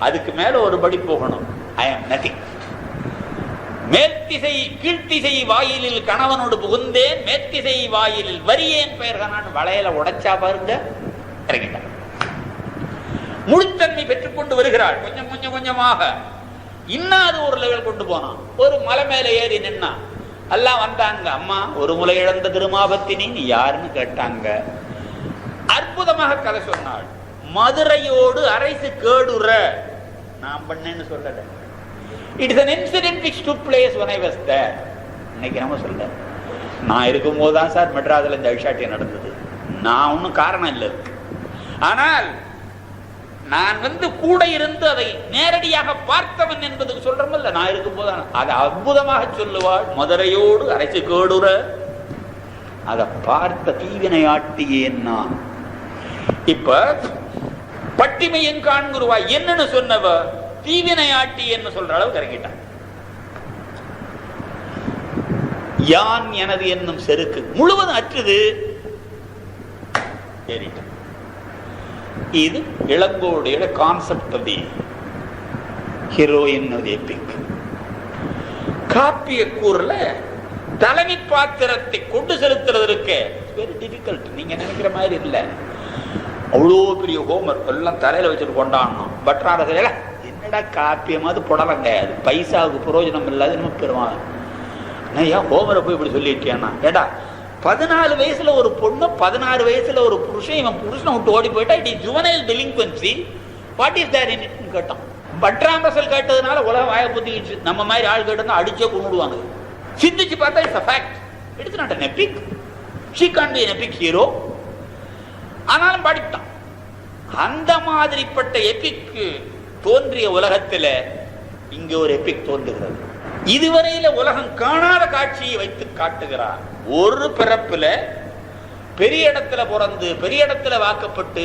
அதுக்கு மேல ஒரு படி போகணும். ஐ அம் நதிங். மேற்திசை கீழ்த்திசை வாயிலில் கணவனோடு புகுந்தேன், மேற்திசை வாயிலில் வரியேன் பெயர்கான். வளையல உடைச்சா பாருங்க, இறங்கிட்டார். முழுத்தன்மை பெற்றுக் கொண்டு வருகிறாள். கொஞ்சம் கொஞ்சம் கொஞ்சமாக இன்னாது ஒரு லெவல் கொண்டு போனான். ஒரு மலை மேல ஏறி நின்னா எல்லாம் வந்தாங்க. அம்மா, ஒரு முலை இழந்த திருமாபத்தினி நீ யாருன்னு கேட்டாங்க. அற்புதமாக கதை சொன்னாள். மதுரையோடு அரசு கேடுற நான் பண்ணேன்னு சொல்லல. It is an incident which took place when I was there. இன்னைக்கு நம்ம சொல்ல, நான் இருக்கும் போதுதான் சார் மெட்ராஸ்ல இந்த அழிச்சாட்டியம் நடந்தது. நான் ஒன்னும் காரணம் இல்லை. ஆனால் நான் கூட இருந்து அதை நேரடியாக பார்த்தவன் என்பதுக்கு சொல்றமல்ல, நான் இருக்கும் போதுதான். அதை அற்புதமாக சொல்லுவாள். மதுரையோடு அரசு கேடுற அதை பார்த்த தீவினையாட்டியேன் நான். இப்ப பட்டிமையும் காண்குருவா என்னன்னு சொன்னவ தீவினையாட்டி என்ன சொல்ற அளவு கறக்கிட்டான். யான் எனது என்னும் செருக்கு முழுவதும் அற்றுது. இது இளங்கோடைய concept of the heroine of the epic. காப்பிய கூறுல தலைமை பாத்திரத்தை கொண்டு செலுத்துறதுக்கு வெரி டிஃபிகல்ட். நீங்க நினைக்கிற மாதிரி இல்ல. அவ்வளோ பெரிய ஹோமர் எல்லாம் தலையில வச்சுட்டு கொண்டாடணும். பட்ராரசில என்னடா காப்பியமாவது புடலங்க, அது பைசாவுக்கு பிரயோஜனம் இல்லாத நம்ம பெருமாள். ஏன் ஹோமரை போய் இப்படி சொல்லிட்டேன்னா, ஏடா 14 வயசுல ஒரு பொண்ணு 16 வயசுல ஒரு புருஷன், இவன் புருஷனை விட்டு ஓடி போயிட்டா it is juvenile delinquency, what is there in இட்னு கேட்டான். பட்ராம்பசல் கேட்டதுனால உலகம் வாய புத்திச்சு. நம்ம மாதிரி ஆள் கேட்டா அடிச்சே கொண்டுடுவாங்க. சிந்திச்சு பார்த்தா it's a fact. It's not an epic. She can't be an epic hero. ஆனாலும் பாடிட்டான். அந்த மாதிரிப்பட்ட எபிக் தோன்றிய உலகத்துல இங்க ஒரு எபிக் தோன்றுகிறது. இதுவரையில உலகம் காணாத காட்சியை வைத்து காட்டுகிறார். ஒரு பிறப்புல பெரிய இடத்துல பிறந்து பெரிய இடத்துல வாக்கப்பட்டு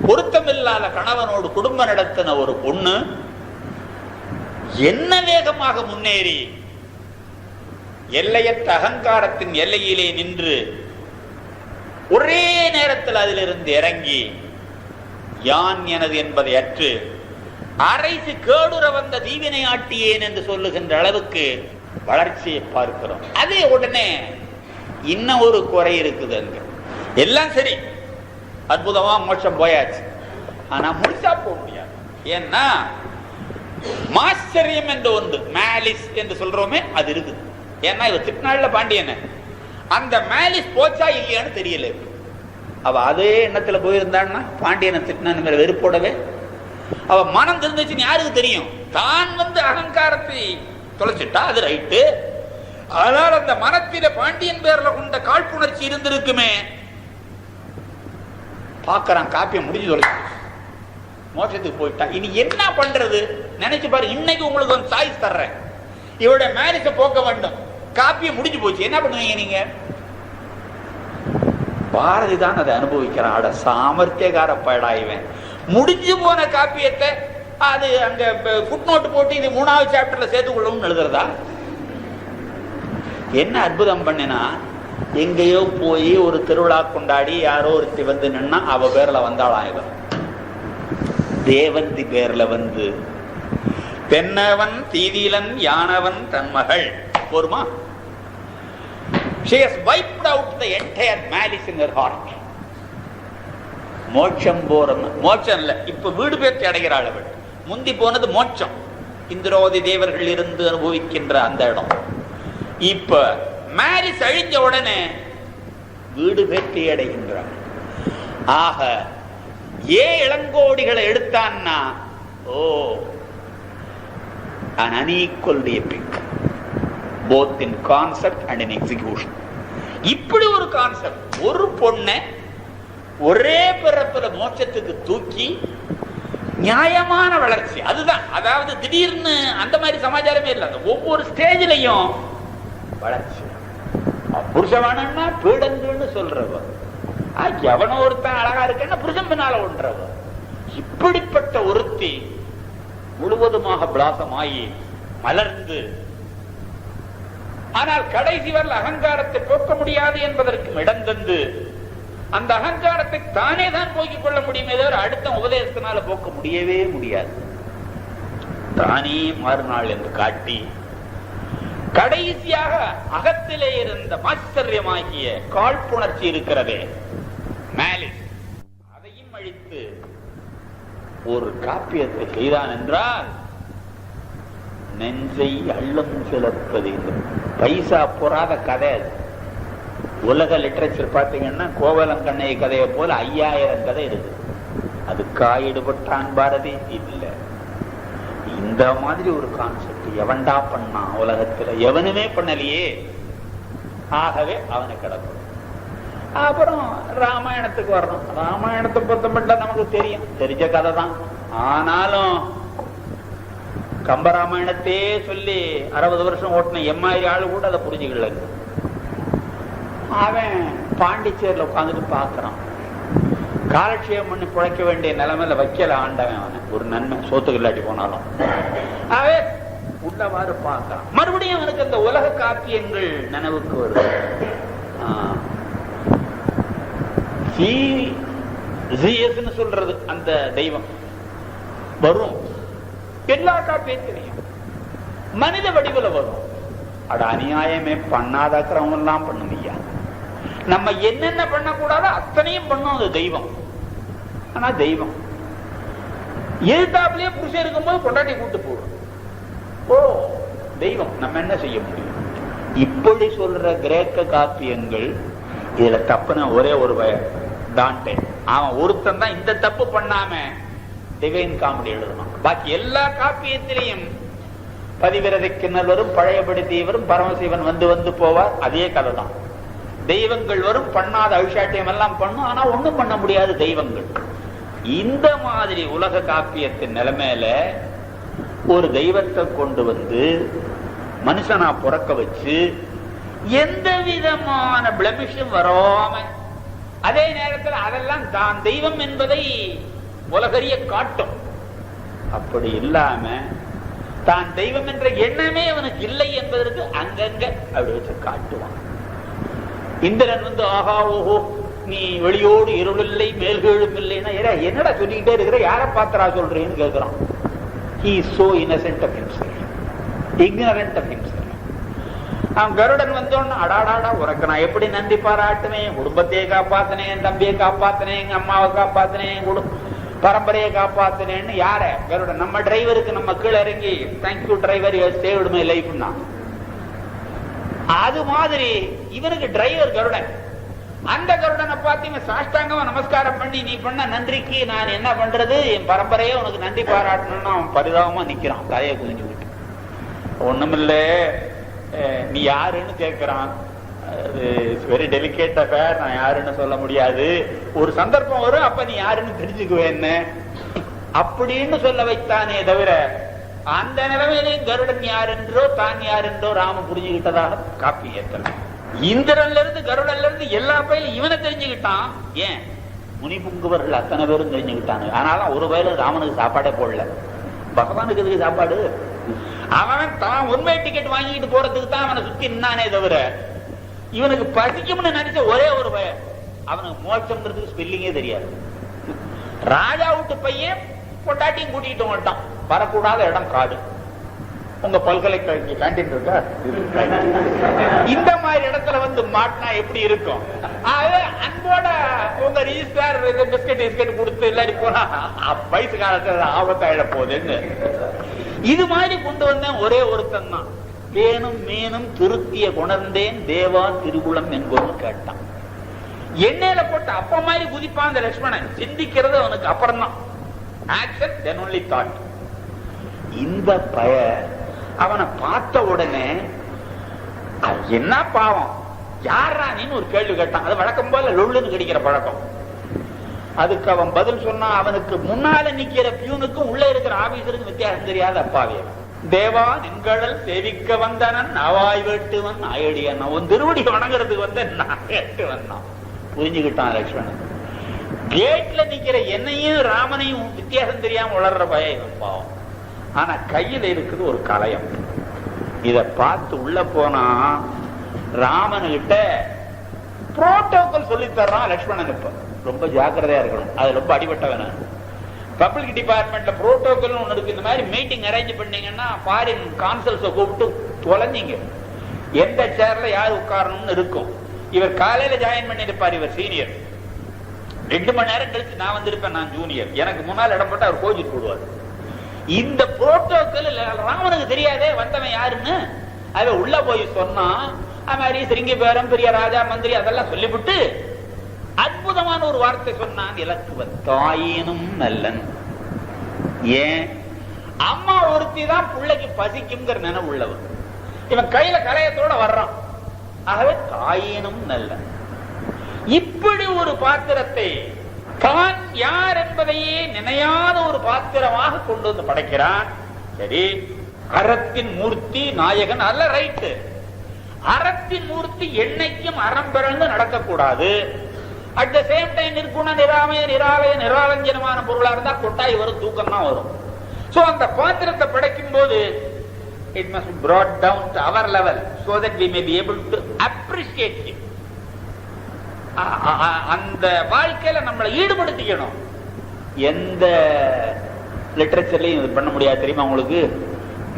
பொருத்தமில்லாத கணவனோடு குடும்பம் நடத்தின ஒரு பொண்ணு என்ன வேகமாக முன்னேறி எல்லையற்ற அகங்காரத்தின் எல்லையிலே நின்று ஒரே நேரத்தில் அதிலிருந்து இறங்கி யான் எனது என்பதை அற்று அரைசு கேடுற வந்த தீவினை ஆட்டியேன் என்று சொல்லுகின்ற அளவுக்கு வளர்ச்சியை பார்க்கிறோம். அதே உடனே இன்னும் ஒரு குறை இருக்குது. அங்க எல்லாம் சரி, அற்புதமா மோட்சம் போயாச்சு. ஆனா முழுசா போக முடியாது. ஏன்னா மாச்சரியம் என்று ஒன்று, மேலிஸ் என்று சொல்றோமே, அது இருக்குது. ஏன்னா இவ திட்டினாள்ல பாண்டியன, அந்த மேலிஸ் போச்சா இல்லையான்னு தெரியல. அவ அதே எண்ணத்துல போயிருந்தான்னா பாண்டியனை திட்டின வெறுப்போடவே அவ மனம் தெரிஞ்சுன்னு யாருக்கு தெரியும்? தான் அகங்காரத்தை தொலைச்சிட்டா, அது ரைட்டு. ஆனால் அந்த மனத்தில பாண்டியன் பேர்ல கொண்ட காழ்ப்புணர்ச்சி இருந்திருக்குமே. பாக்குறான் காப்பியம் முடிஞ்சு தொலைச்சு மோட்சத்துக்கு போயிட்டா. இனி என்ன பண்றது நினைச்சு பாரு. இன்னைக்கு உங்களுக்கு ஒரு சாய்ஸ் தர்றேன். இவருடைய மேரிச போக்க வேண்டும். காப்பியம் முடிஞ்சு போச்சு, என்ன பண்ணுவீங்க நீங்க? பாரதி தான் அதை அனுபவிக்கிறான். அட சாமர்த்தியகார பயடாய்வன். முடிஞ்சு போன காப்பியத்தை அது அங்க ஃபுட் நோட்டு போட்டு இது 3வது சாப்டர்ல சேர்த்துக்கொள்ளவும் எழுதுறதா? என்ன அற்புதம் பண்ணினா, எங்கேயோ போய் ஒரு திருவிழா கொண்டாடி யாரோ ஒருத்தி வந்து நின்னா அவ பேர்ல வந்தாளாம். இவன் தேவந்தி பேர்ல வந்து தென்னவன் தீதிலன் யானவன் தன் மகள் போருமா? She has wiped out the entire malice in her heart. மோட்சம் போறோம். மோட்சம் இல்ல, இப்ப வீடு பேர்த்து அடைகிறாள் அவள். முந்தி போனது மோட்சம், இந்திரோதி தேவர்கள் இருந்து அனுபவிக்கின்ற அந்த இடம். இப்ப மேரிஸ் அழிஞ்ச உடனே வீடு பேர்த்தி அடைகின்றாள். ஆக ஏன் இளங்கோடிகளை எடுத்தான்னா, ஓ an unequal epic both in concept and in execution. இப்படி ஒரு கான்செப்ட், ஒரு பொண்ணை ஒரே பிறப்புல மோட்சத்துக்கு தூக்கி நியாயமான வளர்ச்சி, அதுதான். அதாவது திடீர்னு அந்த மாதிரி சமாச்சாரமே இல்லை. ஒவ்வொரு ஸ்டேஜ்லையும் வளர்ச்சி. புருஷவானன்னா பீடங்குன்னு சொல்றவ, எவனோ ஒருத்தன் அழகா இருக்குன்னா புருஷன் பின்னால ஒன்றவ. இப்படிப்பட்ட ஒருத்தி முழுவதுமாக பிளாசமாயி மலர்ந்து ஆனால் கடைசி வரல அகங்காரத்தை போக்க முடியாது என்பதற்கும் இடம் தந்து அந்த அகங்காரத்தை தானே தான் போக்கிக் கொள்ள முடியுமே தவிர அடுத்த உபதேசத்தினால போக்க முடியவே முடியாது. தானே மாறுநாள் என்று காட்டி கடைசியாக அகத்திலே இருந்த ஆச்சரியமாகிய காழ்ப்புணர்ச்சி இருக்கிறதே, மேலிஸ், அதையும் அழித்து ஒரு காப்பியத்தை செய்தான் என்றால் நெஞ்சை அள்ளும் சிலப்பது. பைசா போறாத கதை அது. உலக லிட்டரேச்சர் பார்த்தீங்கன்னா கோவலம் கண்ணைய கதையை போல 5000 கதை இருக்கு. அதுக்கா ஈடுபட்டான் பாரதி? இல்ல. இந்த மாதிரி ஒரு கான்செப்ட் எவன்டா பண்ணான் உலகத்துல? எவனுமே பண்ணலையே. ஆகவே அவனை கிடக்கும். அப்புறம் ராமாயணத்துக்கு வரணும். ராமாயணத்தை பொறுத்தப்பட்ட நமக்கு தெரியும், தெரிஞ்ச கதை தான். ஆனாலும் கம்பராமாயணத்தையே சொல்லி 60 வருஷம் ஓட்டின எம்மாயிரம் ஆளு கூட அதை புரிஞ்சுக்கல. அவன் பாண்டிச்சேரியில் உட்காந்துட்டு பாக்குறான். காலட்சேபம் பண்ணி பிழைக்க வேண்டிய நிலைமையில வைக்கல ஆண்டவன் அவனை. ஒரு நன்மை சோத்துக்கு இல்லாட்டி போனாலும் அவன் உள்ளவாறு பார்க்கிறான். மறுபடியும் அவனுக்கு அந்த உலக காப்பியங்கள் நினைவுக்கு வருது. சொல்றது அந்த தெய்வம் வரும் எல்லா காப்பியத்திலையும் மனித வடிவில் வரும். அட அநியாயமே பண்ணாதக்கிறவங்க எல்லாம் பண்ணுமையா. நம்ம என்னென்ன பண்ணக்கூடாதோ அத்தனையும் பண்ணும் அது தெய்வம். ஆனா தெய்வம் எதிர்த்தாப்புலயே புருஷன் இருக்கும்போது கொண்டாட்டி கூட்டு போடும். ஓ தெய்வம், நம்ம என்ன செய்ய முடியும்? இப்படி சொல்ற கிரேக்க காப்பியங்கள் இதுல தப்புன ஒரே ஒரு டான்டே. அவன் ஒருத்தன் தான் இந்த தப்பு பண்ணாம டிவைன் காமெடி எழுதணும். பாக்கி எல்லா காப்பியத்திலையும் பதிவிரதை கிண்ணல் வரும், பழையபடி வரும், பரமசிவன் வந்து வந்து போவார், அதே கதை தான். தெய்வங்கள் வரும், பண்ணாத அவிஷாட்டியம் எல்லாம் பண்ணும், ஆனா ஒண்ணும் பண்ண முடியாது தெய்வங்கள். இந்த மாதிரி உலக காப்பியத்தின் நிலைமையில ஒரு தெய்வத்தை கொண்டு வந்து மனுஷனா பிறக்க வச்சு எந்த விதமான பிளமிஷும் வராம, அதே நேரத்தில் அதெல்லாம் தான் தெய்வம் என்பதை உலகறிய காட்டும். அப்படி இல்லாம தான் தெய்வம் என்ற எண்ணமே அவனுக்கு இல்லை என்பதற்கு அங்கங்க அப்படி வச்சு காட்டுவான். இந்திரன் வந்து ஆஹா ஓஹோ நீ வெளியோடு இருளில்லை மேல்கீழும் இல்லைன்னா என்னடா சொல்லிக்கிட்டே இருக்கிற, யாரை பாத்திரா சொல்றேன்னு கேட்கிறான். He is so innocent of himself, ignorant of himself. அவன் கருடன் வந்தோன்னு அடாடாடா உனக்கு நான் எப்படி நன்றி பாராட்டுவேன், குடும்பத்தையே காப்பாத்தினேன், என் தம்பியை காப்பாத்தினேன், எங்க அம்மாவை காப்பாத்தினேன், பரம்பரையை காப்பாத்தினேன்னு யார? கருடன். நம்ம டிரைவருக்கு நம்ம கீழே இறங்கி thank you driver, you saved my லைஃப்னா அது மாதிரி இவனுக்கு டிரைவர் கருடன். அந்த கருடனை பார்த்தீங்க சாஷ்டாங்கமா நமஸ்காரம் பண்ணி நீ பண்ண நன்றிக்கு நான் என்ன பண்றது, என் பரம்பரையே உனக்கு நன்றி பாராட்டணும்னு அவன் பரிதாபமா நிக்கிறான், தலையை குதிஞ்சு விட்டு. ஒண்ணுமில்ல நீ யாருன்னு கேட்கிறான். வெரி டெலிகேட் அஃபேர், நான் யாருன்னு சொல்ல முடியாது, ஒரு சந்தர்ப்பம் வரும் அப்ப நீ யாருன்னு தெரிஞ்சுக்குவேன்னு அப்படின்னு சொல்ல வைத்தானே தவிர அந்த நிலைமையிலையும் கருடன் யார் என்றோ தான் யார் என்றோ ராம புரிஞ்சுக்கிட்டதாக காப்பி ஏற்றல. இந்திரன்ல இருந்து கருடன்ல இருந்து எல்லா பயிலும் இவனை தெரிஞ்சுக்கிட்டான். ஏன் முனிபுங்குவர்கள் அத்தனை பேரும் தெரிஞ்சுக்கிட்டாங்க. ஆனாலும் ஒரு பயிலும் ராமனுக்கு சாப்பாடே போடல. பகவானுக்கு எதுக்கு சாப்பாடு? அவன் தான் உண்மை டிக்கெட் வாங்கிட்டு போறதுக்கு தான் அவனை சுத்தி நின்னானே தவிர இவனுக்கு பசிக்கும்னு நினைச்ச ஒரே ஒரு பையன். அவனுக்கு மோட்சம்ன்றதுக்கு ஸ்பெல்லிங்கே தெரியாது. ராஜா விட்டு பையன் பொட்டாட்டியும் கூட்டிட்டு வந்துட்டான். வரக்கூடாத இடம் காடு. உங்க பல்கலைக்கழக கேண்டீன் இருக்கா? இந்த மாதிரி இடத்துல வந்து மாட்டினா எப்படி இருக்கும்? அன்போட உங்க ரிஜிஸ்டார் பிஸ்கட் கொடுத்து இல்லாடி போனா வயசு காலத்துல ஆபத்தாயிட போகுதுன்னு இது மாதிரி கொண்டு வந்தேன். ஒரே ஒருத்தன் தான். பேனும் மீனும் திருத்திய குணர்ந்தேன் தேவா திருகுளம் என்பது கேட்டான். எண்ணெயில போட்டு அப்ப மாதிரி குதிப்பான் அந்த லட்சுமணன். சிந்திக்கிறது அவனுக்கு அப்புறம் தான். Action then only thought. இந்த பய அவனை பார்த்த உடனே என்ன பாவம் யாரா நீன்னு ஒரு கேள்வி கேட்டான். அது வழக்கம் போல லொள்ளுன்னு கிடைக்கிற பழக்கம். அதுக்கு அவன் பதில் சொன்னா அவனுக்கு முன்னால நிக்கிற பியூனுக்கும் உள்ள இருக்கிற ஆபீசருக்கும் வித்தியாசம் தெரியாத அப்பாவிய. தேவா நின்கடல் சேவிக்க வந்தனன் நாவாய் வேட்டுவன் ஆயடியன். உன் திருவடி வணங்குறதுக்கு வந்த நான் கேட்டு வந்தான். புரிஞ்சுக்கிட்டான் லட்சுமணன். கேட்ல நிக்கிற என்னையும் ராமனையும் வித்தியாசம் தெரியாம வளர்ற பயம் இவன் பாவம். ஆனா கையில இருக்குது ஒரு கலயம். இத பார்த்து உள்ள போனா ராமன்கிட்ட புரோட்டோகால் சொல்லி தர்றான் லட்சுமணன். இப்ப ரொம்ப ஜாக்கிரதையா இருக்கணும், அது ரொம்ப அடிபட்டவன. பப்ளிக் டிபார்ட்மெண்ட்ல புரோட்டோகால் ஒண்ணு இருக்கு. இந்த மாதிரி மீட்டிங் அரேஞ்ச் பண்ணீங்கன்னா ஃபாரின் கான்சல்ஸ கூப்பிட்டு தொலைஞ்சிங்க, எந்த சேர்ல யார் உட்காரணும்னு இருக்கும். இவர் காலையில ஜாயின் பண்ணிருப்பார், இவர் சீனியர். 2 மணி நேரம் கழிச்சு நான் வந்திருப்பேன், நான் ஜூனியர். எனக்கு முன்னால் இடம் போட்டு அவர் கோச்சிட்டு போடுவார். இந்த புரோட்டோகால் ராமனுக்கு தெரியாதே வந்தவன் யாருன்னு. அவ உள்ள போய் சொன்னா அது மாதிரி சிருங்கி பேரம் பெரிய ராஜா மந்திரி அதெல்லாம் சொல்லிவிட்டு அற்புதமான ஒரு வார்த்தை சொன்னான், இலக்குவ தாயினும் நல்லன். ஏன் அம்மா ஒருத்தி தான் பிள்ளைக்கு பசிக்குங்கிற நினைவு உள்ளவன். இவன் கையில கலையத்தோட வர்றான். ஆகவே தாயினும் நல்லன். இப்படி ஒரு பாத்திரத்தை தான் யார் என்பதையே நினையாத ஒரு பாத்திரமாக கொண்டு வந்து படைக்கிறான். சரி, அறத்தின் மூர்த்தி நாயகன் அல்ல, ரைட்டு. அறத்தின் மூர்த்தி என்னைக்கும் அறம்பெறந்து நடக்கக்கூடாது. அட் த சேம் டைம் நிர்குண நிராமய நிராலய நிராலஞ்சனமான பொருளா இருந்தா கொட்டாய் வரும், தூக்கம் தான் வரும். சோ அந்த பாத்திரத்தை படைக்கும் போது it must be brought down to our level so that we may be able to appreciate him. அந்த வாழ்க்கையில நம்மளை ஈடுபடுத்திக்கணும். எந்த லிட்டரேச்சர்லயும் இது பண்ண முடியாது தெரியுமா உங்களுக்கு?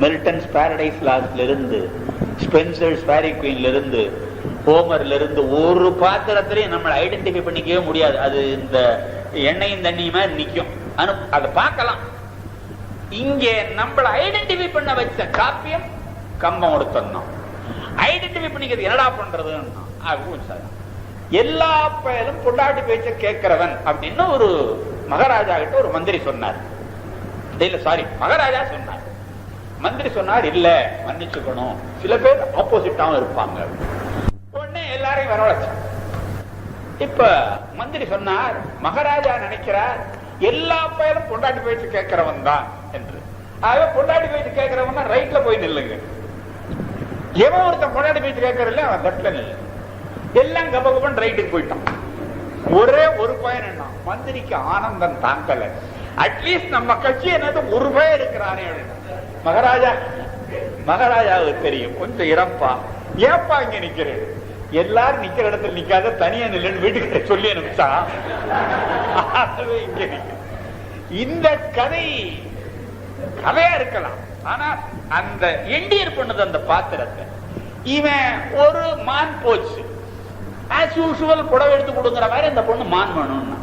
மில்டன்ஸ் பாரடைஸ் லாஸ்ட்ல இருந்து, ஸ்பென்சர்ஸ் ஃபேரி குயின்ல இருந்து, ஹோமர்ல இருந்து ஒரு பாத்திரத்திலையும் நம்மளை ஐடென்டிஃபை பண்ணிக்கவே முடியாது. அது இந்த எண்ணெயும் தண்ணியுமா நிக்கும். அதை பார்க்கலாம். இங்கே நம்மளை ஐடென்டிஃபை பண்ண வச்ச காப்பியம் கம்பம் ஒருத்தன். ஐடென்டிஃபை பண்ணிக்கிறது என்னடா பண்றதுன்னா எல்லா பயலும் பொண்டாட்டி பேச்ச கேட்கிறவன் அப்படின்னு ஒரு மகாராஜா கிட்ட ஒரு மந்திரி சொன்னார். இல்ல சாரி, மகாராஜா சொன்னார். மந்திரி சொன்னார், இல்ல மன்னிச்சுக்கணும், சில பேர் ஆப்போசிட்டாவும் இருப்பாங்க. உடனே எல்லாரையும் வரவழைச்சார். இப்ப மந்திரி சொன்னார், மகாராஜா நினைக்கிறார் எல்லா பயலும் பொண்டாட்டி பேச்சு கேட்கிறவன் தான் என்று. ஆகவே பொண்டாட்டி பேச்சு கேட்கிறவன் ரைட்ல போய் நில்லுங்க. எவன் ஒருத்தன் பொண்டாட்டி பேச்சு கேட்கறதுல அவன் லெப்ட்ல நில்லு. எல்லாம் கபகபன் ரைட்டுக்கு போயிட்டான். ஒரே ஒரு பையன் என்ன, மந்திரிக்கு ஆனந்தம் தாங்கல. அட்லீஸ்ட் நம்ம கட்சி என்னது ஒரு பையன் இருக்கிறானே. மகாராஜா மகாராஜாவுக்கு தெரியும், கொஞ்சம் இறப்பா, ஏப்பா இங்க நிக்கிறேன், எல்லாரும் நிக்கிற இடத்துல நிக்காத தனியா நில்லுன்னு வீட்டுக்கு சொல்லி அனுப்பிச்சா. இங்க இந்த கதை கதையா இருக்கலாம். ஆனா அந்த எண்டியர் பண்ணது அந்த பாத்திரத்தை. இவன் ஒரு மான் போச்சு, ஆஸ் யூசுவல் புடவை எடுத்து கொடுங்கிற மாதிரி அந்த பொண்ணு மான் வேணும்னா,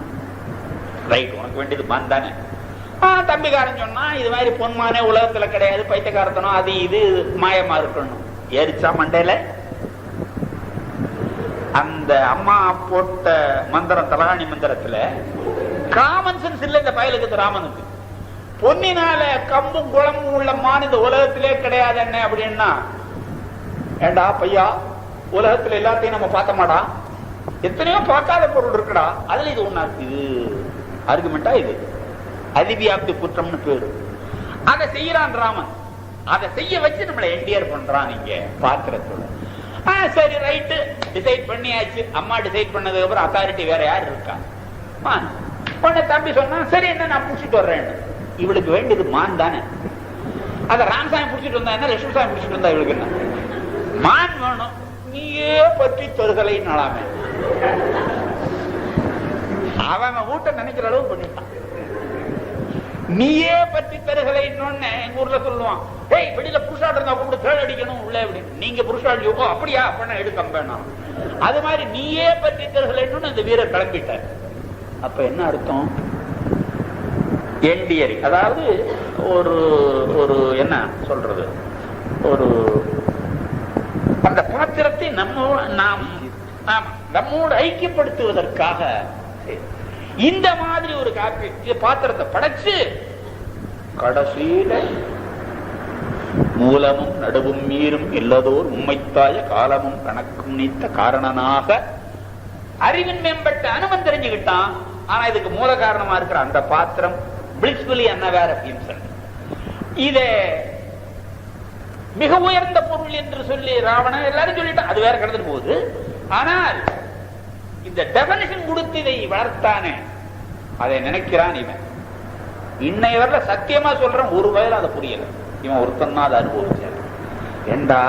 ரைட் உனக்கு வேண்டியது மான் தானே. தம்பிக்காரன் சொன்னா இது மாதிரி பொன்மானே உலகத்துல கிடையாது, பைத்தியக்காரத்தனம் அது இது மாயமா இருக்கணும். ஏறிச்சா மண்டையில. அந்த அம்மா போட்ட மந்திரம் தலகாணி மந்திரத்துல காமன் சென்ஸ் இல்ல இந்த பயலுக்கு, ராமனுக்கு. பொன்னினால கம்பும் குளமும் உள்ள மான் இந்த உலகத்திலே கிடையாது என்ன அப்படின்னா, ஏண்டா பையா உலகத்துல எல்லாத்தையும் நம்ம பார்க்க மாட்டா, எத்தனையோ பார்க்காத பொருள் இருக்குடா, அதுல இது ஒண்ணா இருக்கு. இது ஆர்குமெண்டா, இது அதிவியாப்தி குற்றம்னு பேரு. அதை செய்யறான் ராமன். அதை செய்ய வச்சு நம்மளை என்டிஆர் பண்றான் இங்க பாத்திரத்தோட. சரி ரைட்டு, டிசைட் பண்ணியாச்சு. அம்மா டிசைட் பண்ணதுக்கு அப்புறம் அத்தாரிட்டி வேற யாரு இருக்கா? மான். உடனே தம்பி சொன்னா, சரி என்ன நான் புடிச்சிட்டு வர்றேன். இவளுக்கு வேண்டியது மான் தானே. அத ராமசாமி புடிச்சிட்டு வந்தா என்ன, லட்சுமி சாமி புடிச்சிட்டு வந்தா இவளுக்கு என்ன, மான் வேணும். நீயே பற்றி தொருகலை நாளாமே. அவன் வீட்டை நினைக்கிற அளவு பண்ணிட்டான். நீயே பற்றி தருகலை எங்க ஊர்ல சொல்லுவான், ஏய் வெளியில புருஷாட்டு இருந்தா கூப்பிட்டு தேள் அடிக்கணும் உள்ள அப்படின்னு. நீங்க புருஷாட்டு அப்படியா பண்ண எடுக்க வேணாம். அது மாதிரி நீயே பற்றி தருகலைன்னு இந்த வீரர் கிளம்பிட்டார். அப்ப என்ன அர்த்தம்? என்டியரி, அதாவது ஒரு ஒரு என்ன சொல்றது, ஒரு அந்த பாத்திரத்தை நம்மோடு ஐக்கியப்படுத்துவதற்காக இந்த மாதிரி ஒரு காப்பி பாத்திரத்தை படைச்சு கடைசியில மூலமும் நடுவும் மீறும் இல்லதோர் உண்மைத்தாய காலமும் கணக்கும் நீத்த காரணனாக அறிவின் மேம்பட்ட அனுமன் தெரிஞ்சுக்கிட்டான். ஆனா இதுக்கு மூல காரணமா இருக்கிற அந்த பாத்திரம் blissfully unaware of himself. இதை மிக உயர்ந்த பொருள் என்று சொல்லி ராவணன் எல்லாரும் சொல்லிட்டான், அது வேற கடந்துட்டு போகுது. ஆனால் இந்த டெபனிஷன் கொடுத்து இதை வளர்த்தானே, அதை நினைக்கிறான் இவன். இன்னைய வரல சத்தியமா சொல்றேன், ஒரு வயல அதை புரியல. இவன் ஒருத்தன் தான் அதை அனுபவிச்சார். ஏண்டா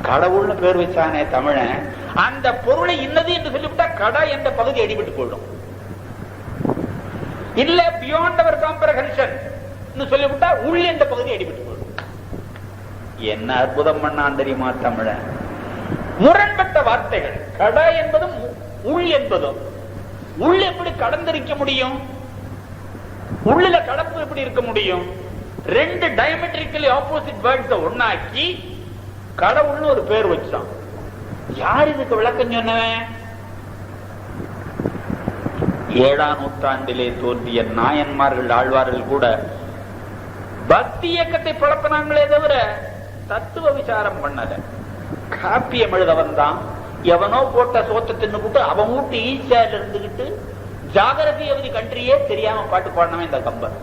கடவுள்னு பேர் வச்சானே தமிழன், அந்த பொருளை இன்னது என்று சொல்லிவிட்டா கடை என்ற பகுதி அடிபட்டு போயிடும். இல்ல பியாண்ட் அவர் காம்ப்ரஹென்ஷன் சொல்லிவிட்டா உள் என்ற பகுதி அடிபட்டு போயிடும். என்ன அற்புதம் பண்ணான் தெரியுமா தமிழன்? முரண்பட்ட வார்த்தைகள். கடை என்பதும் உள் என்பதும். உள் எப்படி கடந்திருக்க முடியும்? உள்ளில கடப்பு எப்படி இருக்க முடியும்? ரெண்டு டயமெட்ரிக்கலி ஆப்போசிட் வேர்ட்ஸ் ஒன்னாக்கி கடவுள்னு ஒரு பேர் வச்சான். யார் இதுக்கு விளக்கம் சொன்னவன்? 7ஆம் நூற்றாண்டிலே தோன்றிய நாயன்மார்கள் ஆழ்வார்கள் கூட பக்தி இயக்கத்தை பழப்பினாங்களே தவிர தத்துவ விசாரம் பண்ணல. காப்பியம் எழுதவன் தான் எவனோ போட்ட சோத்தை தின்னுக்கிட்டு அவன் வீட்டு ஈஸியால இருந்துகிட்டு ஜாகிரபி ஆஃப் தி கண்ட்ரியே தெரியாம பாட்டு பாடினவன் இந்த கம்பன்.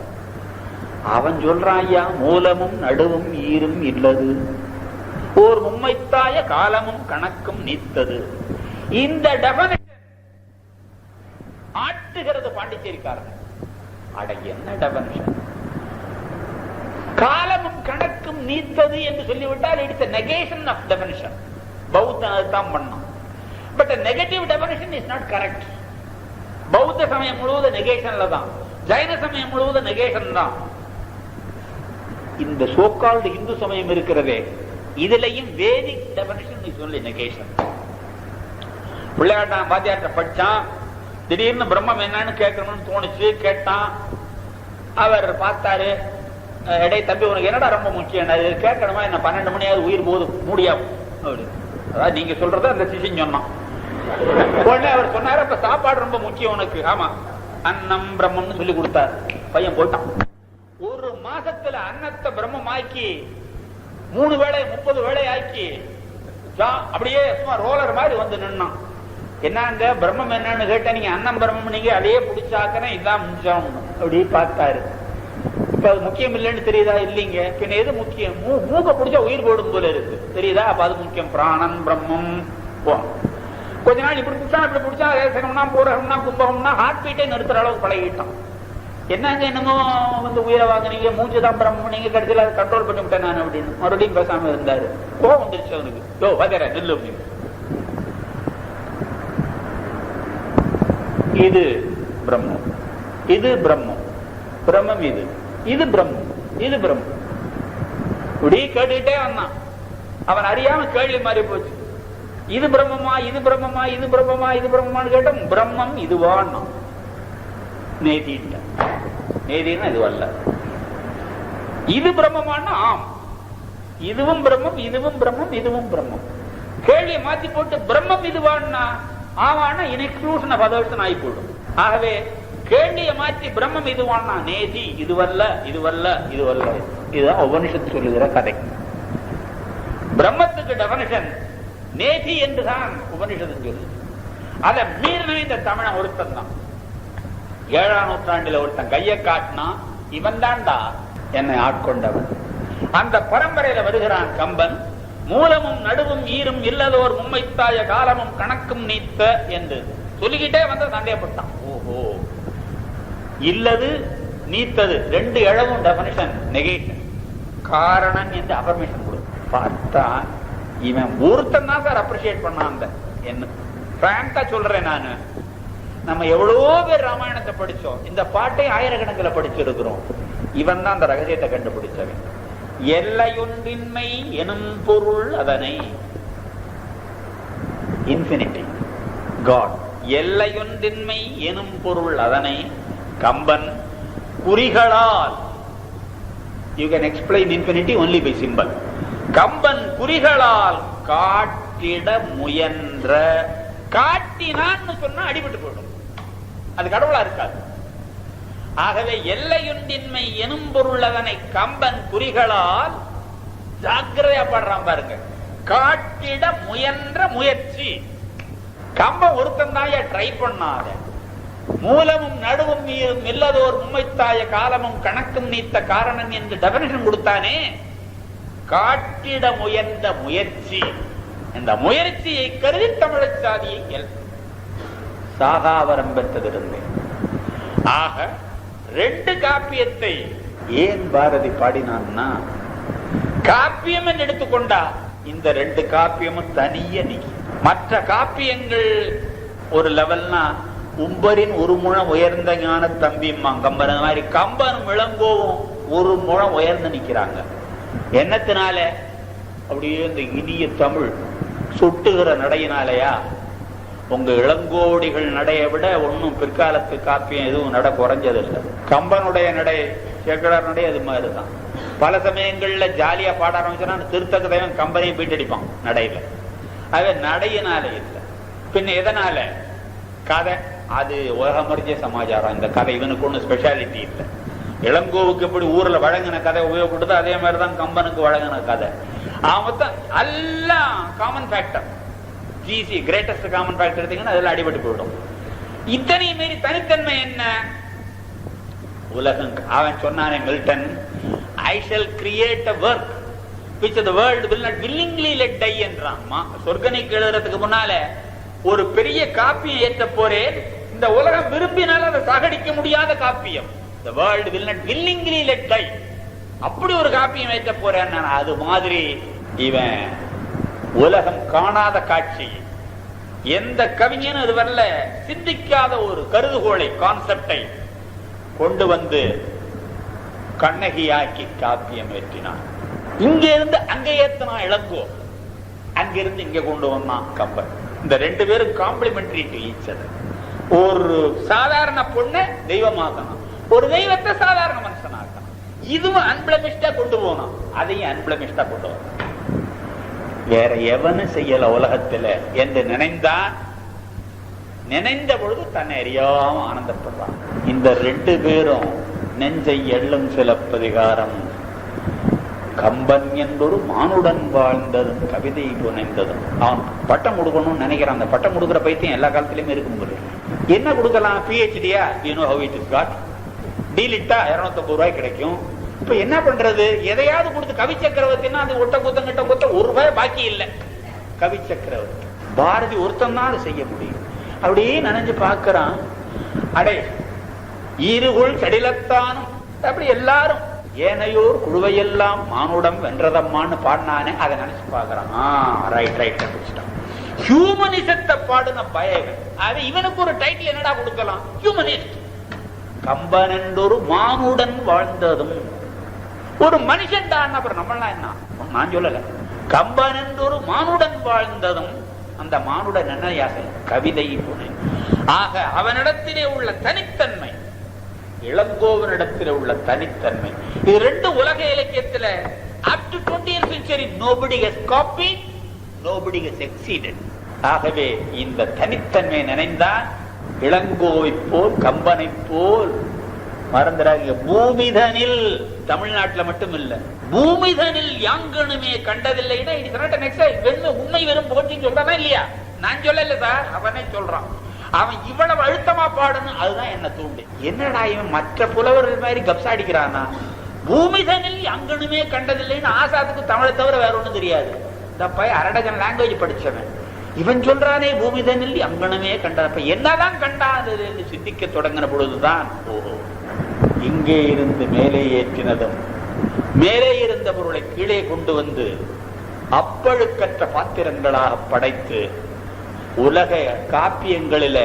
அவன் சொல்றான், ஐயா மூலமும் நடுவும் ஈரும் இல்லது, ஓர் மும்மைத்தாய காலமும் கணக்கும் நீத்தது. இந்த டெபனிஷன் ஆட்டுகிறது பாண்டிச்சேரிக்காரன். அட என்ன டெபனிஷன்? காலமும் கணக்கும் நீத்தது என்று சொல்லிவிட்டால் it's a negation of definition. பௌத்தம் அதுதான் பண்ணோம். But negative definition is not correct. பௌத்த சமயம் முழுவதும் நெகேஷன்ல தான், ஜைன சமயம் முழுவதும் நெகேஷன் தான். இந்த சோகால்டு இந்து சமயம் இருக்கிறதே, இதுலயும் வேதிக் டெபனிஷன் சொல்லி நெகேஷன். பிள்ளையாட்டான் வாத்தியார்ட்ட படிச்சான், திடீர்னு பிரம்மம் என்னன்னு கேட்கணும்னு தோணுச்சு, கேட்டான். அவர் பார்த்தாரு, எடை தம்பி உனக்கு என்னடா ரொம்ப முக்கியம், கேட்கணுமா என்ன, 12 மணியாவது உயிர் போது மூடியா அப்படி. அதாவது நீங்க சொல்றத அந்த சிஷியன் சொன்னான். உடனே அவர் சொன்னாரு, அப்ப சாப்பாடு ரொம்ப முக்கியம் உனக்கு. ஆமா, அன்னம் பிரம்மம்னு சொல்லி கொடுத்தாரு. பையன் போயிட்டான். ஒரு மாசத்துல அன்னத்தை பிரம்மமாக்கி 3 வேளை 30 வேளை ஆக்கி அப்படியே சும்மா ரோலர் மாதிரி வந்து நின்னான். என்னங்க பிரம்மம் என்னன்னு கேட்டா, நீங்க அன்னம் பிரம்மம் நீங்க அதையே பிடிச்சாக்கணும், இதான் முக்கியம் அப்படி பார்த்தாரு. இப்ப அது முக்கியம் இல்லைன்னு தெரியுதா? இல்லைங்க. பின்ன எது முக்கியம்? மூக்க பிடிச்சா உயிர் போடும் போல இருக்கு, தெரியுதா? அப்ப அது முக்கியம். பிராணன் பிரம்மம். கொஞ்ச நாள் இப்படி பிடிச்சா இப்படி பிடிச்சா ரேசனம்னா பூரகம்னா கும்பகம்னா ஹார்ட் பீட்டே நிறுத்துற அளவுக்கு பழகிட்டான். என்னங்க என்னமோ வந்து உயிரை வாங்கினீங்க, மூச்சுதான் பிரம்மம், நீங்க கடைசியில் அதை கண்ட்ரோல் பண்ணி விட்டேன் நான் அப்படின்னு மறுபடியும் பேசாம இருந்தாரு. கோவம் வந்துருச்சு அவனுக்கு. யோ வதற நெல்லு அப்படின்னு. இது பிரம்மம், இது பிரம்மம், பிரம்மம் இது, இது பிரம்மம், இது பிரம்மம். இப்படி கேட்டுக்கிட்டே வந்தான். அவன் அறியாம கேள்வி மாறி போச்சு. இது பிரம்மமா, இது பிரம்மமா, இது பிரம்மமா, இது பிரம்மமான்னு கேட்ட பிரம்மம் இதுவான்னா நேதிட்ட. நேதினா இது அல்ல. இது பிரம்மமானா ஆம், இதுவும் பிரம்மம், இதுவும் பிரம்மம், இதுவும் பிரம்மம். கேள்வியை மாத்தி போட்டு பிரம்மம் இதுவான்னா ஆவானா இன்எக்ஸ்க்ளூஷன் ஆஃப் அதர்ஸ் ஆகி போடும். ஆகவே கேள்வியை மாற்றி பிரம்மம் இதுவான்னா நேதி இதுவல்ல, இதுவல்ல, இதுவல்ல. இதுதான் உபனிஷத்து சொல்லுகிற கதை. பிரம்மத்துக்கு டெபனிஷன் நேதி என்றுதான் உபனிஷத்து சொல்லுது. அதை மீறின இந்த தமிழன் ஒருத்தன் தான். 7ஆம் நூற்றாண்டில் ஒருத்தன் கையை காட்டினா, இவன் தான்டா என்னை ஆட்கொண்டவன். அந்த பரம்பரையில வருகிறான் கம்பன். மூலமும் நடுவும் ஈரும் இல்லதோர் மும்மைத்தாய காலமும் கணக்கும் நீத்த என்று சொல்லிக்கிட்டே வந்து சந்தேகப்பட்டான். ஓஹோ, இல்லது நீத்தது ரெண்டு இழவும் டெபனிஷன் நெகேஷன், காரணம் என்று அபர்மிஷன் கொடு. பார்த்தா இவன் ஒருத்தன் தான் சார் அப்ரிஷியேட் பண்ணான். என்ன பிராங்கா சொல்றேன் நானு, நம்ம எவ்வளவோ பேர் ராமாயணத்தை படிச்சோம், இந்த பாட்டை ஆயிரக்கணக்கில் படிச்சிருக்கிறோம். இவன் தான் அந்த ரகசியத்தை கண்டுபிடிச்சவன். எல்லையொன்றின்மை எனும் பொருள் அதனை, இன்ஃபினிட்டி காட், எல்லையொன்றின்மை எனும் பொருள் அதனை கம்பன் குறிகளால், you can explain infinity only by symbol. Kamban குறிகளால் காட்டிட முயன்ற, காட்டினான்னு சொன்னா அடிபட்டு போயிடும், அது கடவுளா இருக்காது. ஆகவே எல்லையொன்றின்மை எனும் பொருள் அதனை கம்பன் குறிகளால், ஜாக்கிரதையா பாடுறான் பாருங்க, காட்டிட முயன்ற முயற்சி. கம்பன் ஒருத்தன் தான் ட்ரை பண்ணாத. மூலமும் நடுவும் நீரும் இல்லதோர் மும்மைத்தாய காலமும் கணக்கும் நீத்த காரணம் என்று டெபினிஷன் கொடுத்தானே, காட்டிட முயன்ற முயற்சி. இந்த முயற்சியை கருதி தமிழ் சாதியை சாகாவரம் பெற்றதிருந்தேன். ஆக ரெண்டு காப்பியத்தை ஏன் பாரதி பாடினான்னா, காப்பியம் என்று எடுத்துக்கொண்டா இந்த 2 காப்பியமும் தனிய நீக்கி. மற்ற காப்பியங்கள் ஒரு லெவல்னா உம்பரின் ஒரு முழம் உயர்ந்த ஞான தம்பிம்மா கம்பன், அந்த மாதிரி கம்பனும் இளங்கோவும் ஒரு முழம் உயர்ந்து நிக்கிறாங்க. என்னத்தினால? அப்படியே இந்த இனிய தமிழ் சுட்டுகிற நடையினாலயா? உங்க இளங்கோடிகள் நடையை விட ஒன்னும் பிற்காலத்து காப்பியம் எதுவும் நட குறைஞ்சதில்லை. கம்பனுடைய நடை, சேக்கடார் நடை அது மாதிரிதான். பல சமயங்கள்ல ஜாலியா பாட ஆரம்பிச்சா திருத்தக்க தெய்வம் கம்பனையும் பீட்டடிப்பான் நடையில. அது நடையினால இல்லை, பின்ன எதனால? கதை. அது உலகமறிஞ்ச சமாச்சாரம். இந்த கதை இவனுக்கு ஒன்றும் ஸ்பெஷாலிட்டி இல்லை. இளங்கோவுக்கு எப்படி ஊர்ல வழங்கின கதை உபயோகப்படுது, அதே மாதிரிதான் கம்பனுக்கு வழங்கின கதை. மொத்தம் எல்லாம் common factor. GC greatest common factor எடுத்தீங்கன்னா அதெல்லாம் அடிபட்டு போயிடும். இத்தனை மீறி தனித்தன்மை என்ன? உலகம். அவன் சொன்னானே Milton, I shall create a work which the world will not willingly let die என்றான். சொர்க்கனைக்கு எழுதுறதுக்கு முன்னால ஒரு பெரிய காப்பியம் ஏற்ற போறேன், இந்த உலகம் விரும்பினால் அதை சாகடிக்க முடியாத காப்பியம். The world will not willingly let die. அப்படி ஒரு காப்பியம் ஏற்ற போறேன். அது மாதிரி இவன் உலகம் காணாத காட்சி, எந்த கவிஞனும் இதுவரையில சிந்திக்காத ஒரு கருதுகோளை, கான்செப்டை கொண்டு வந்து கண்ணகியாக்கி காப்பியம் ஏற்றினான். இங்க இருந்து அங்க ஏத்தினான் இளங்கோ, அங்கிருந்து இங்க கொண்டு வந்தான் கம்பன். இந்த 2 பேரும் காம்ப்ளிமெண்டரி டு ஈச் அதர். ஒரு சாதாரண பொண்ணை தெய்வமாக்கணும், ஒரு தெய்வத்தை சாதாரண மனுஷனாக்கணும். இதுவும் அன்பிளமிஷ்டா கொண்டு போனோம், அதையும் அன்பிளமிஷ்டா கொண்டு வந்தான். வேற எவனும் செய்யல உலகத்துல என்று நினைந்தான். நினைந்த பொழுது தன்னை அறியாம ஆனந்தப்படுறான். இந்த 2 பேரும் நெஞ்சை எள்ளும் சிலப்பதிகாரம், கம்பன் என்றொரு மானுடன் வாழ்ந்ததும் கவிதை புனைந்ததும். அவன் பட்டம் கொடுக்கணும்னு நினைக்கிறான். அந்த பட்டம் கொடுக்குற பைத்தியம் எல்லா காலத்திலயுமே இருக்கும். என்ன கொடுக்கலாம்? PhDயா? you know how it is got. டீலிட்டா 250 ரூபாய் கிடைக்கும். இப்ப என்ன பண்றது? எதையாவது கொடுத்து கவி சக்கரவர்த்தினா அது ஒட்ட குத்தம் கிட்ட குத்த ₹1 பாக்கி இல்லை. கவி சக்கரவர்த்தி பாரதி ஒருத்தன் தான் அதை செய்ய முடியும். அப்படியே நினைஞ்சு பார்க்கிறான். அடே ஈருகுள் சடிலத்தானும் அப்படி எல்லாரும் ஏனையோர் குழுவையெல்லாம் மானுடம் வென்றதம்மான்னு பாடினானே, அதை நினைச்சு பார்க்கறான். ரைட் ரைட் ஹியூமனிசத்தை பாடுன பயவன். அது இவனுக்கு ஒரு டைட்டில் என்னடா கொடுக்கலாம்? ஹியூமனிஸ்ட். கம்பன் என்றொரு மானுடன் வாழ்ந்ததும் ஒரு மனுஷன் தான். அப்புறம் நம்மளாம் என்ன? நான் சொல்லல. கம்பன் என்றொரு மானுடன் வாழ்ந்ததும், அந்த மானுடன் என்ன யாசை? கவிதை புனை. ஆக அவனிடத்திலே உள்ள தனித்தன்மை, இளங்கோவனிடத்தில் உள்ள தனித்தன்மை, இது 2 உலக இலக்கியத்தில் up to 20th century nobody has copied, nobody has exceeded. ஆகவே இந்த தனித்தன்மை நினைந்தான் இளங்கோவை போல் கம்பனை போல். மறந்துடாதீங்க, பூமிதனில், தமிழ்நாட்டில் மட்டும் இல்ல, பூமிதனில் யாங்கனுமே கண்டதில்லைன்னா உண்மை வெறும் போட்டின்னு சொல்றானா இல்லையா? நான் சொல்லல சார், அவனே சொல்றான். அவன் இவ்வளவு அழுத்தமா பாடணும், அதுதான் என்ன தூண்டு. என்னடா இவன் மற்ற புலவர்கள் மாதிரி கப்சா அடிக்கிறானா? பூமிதனில் அங்கனுமே கண்டதில்லைன்னு ஆசாத்துக்கு தமிழை தவிர வேற ஒண்ணும் தெரியாது. இந்த பையன் அரடஜன் லாங்குவேஜ் படிச்சவன். இவன் சொல்றானே பூமிதனில் அங்கனுமே கண்ட, என்னதான் கண்டாது என்று சிந்திக்க தொடங்கின பொழுதுதான் ஓஹோ, இங்கே இருந்து மேலே ஏற்றினதும் மேலே இருந்த பொருளை கீழே கொண்டு வந்து அப்பழுக்கற்ற பாத்திரங்களாக படைத்து உலக காப்பியங்களில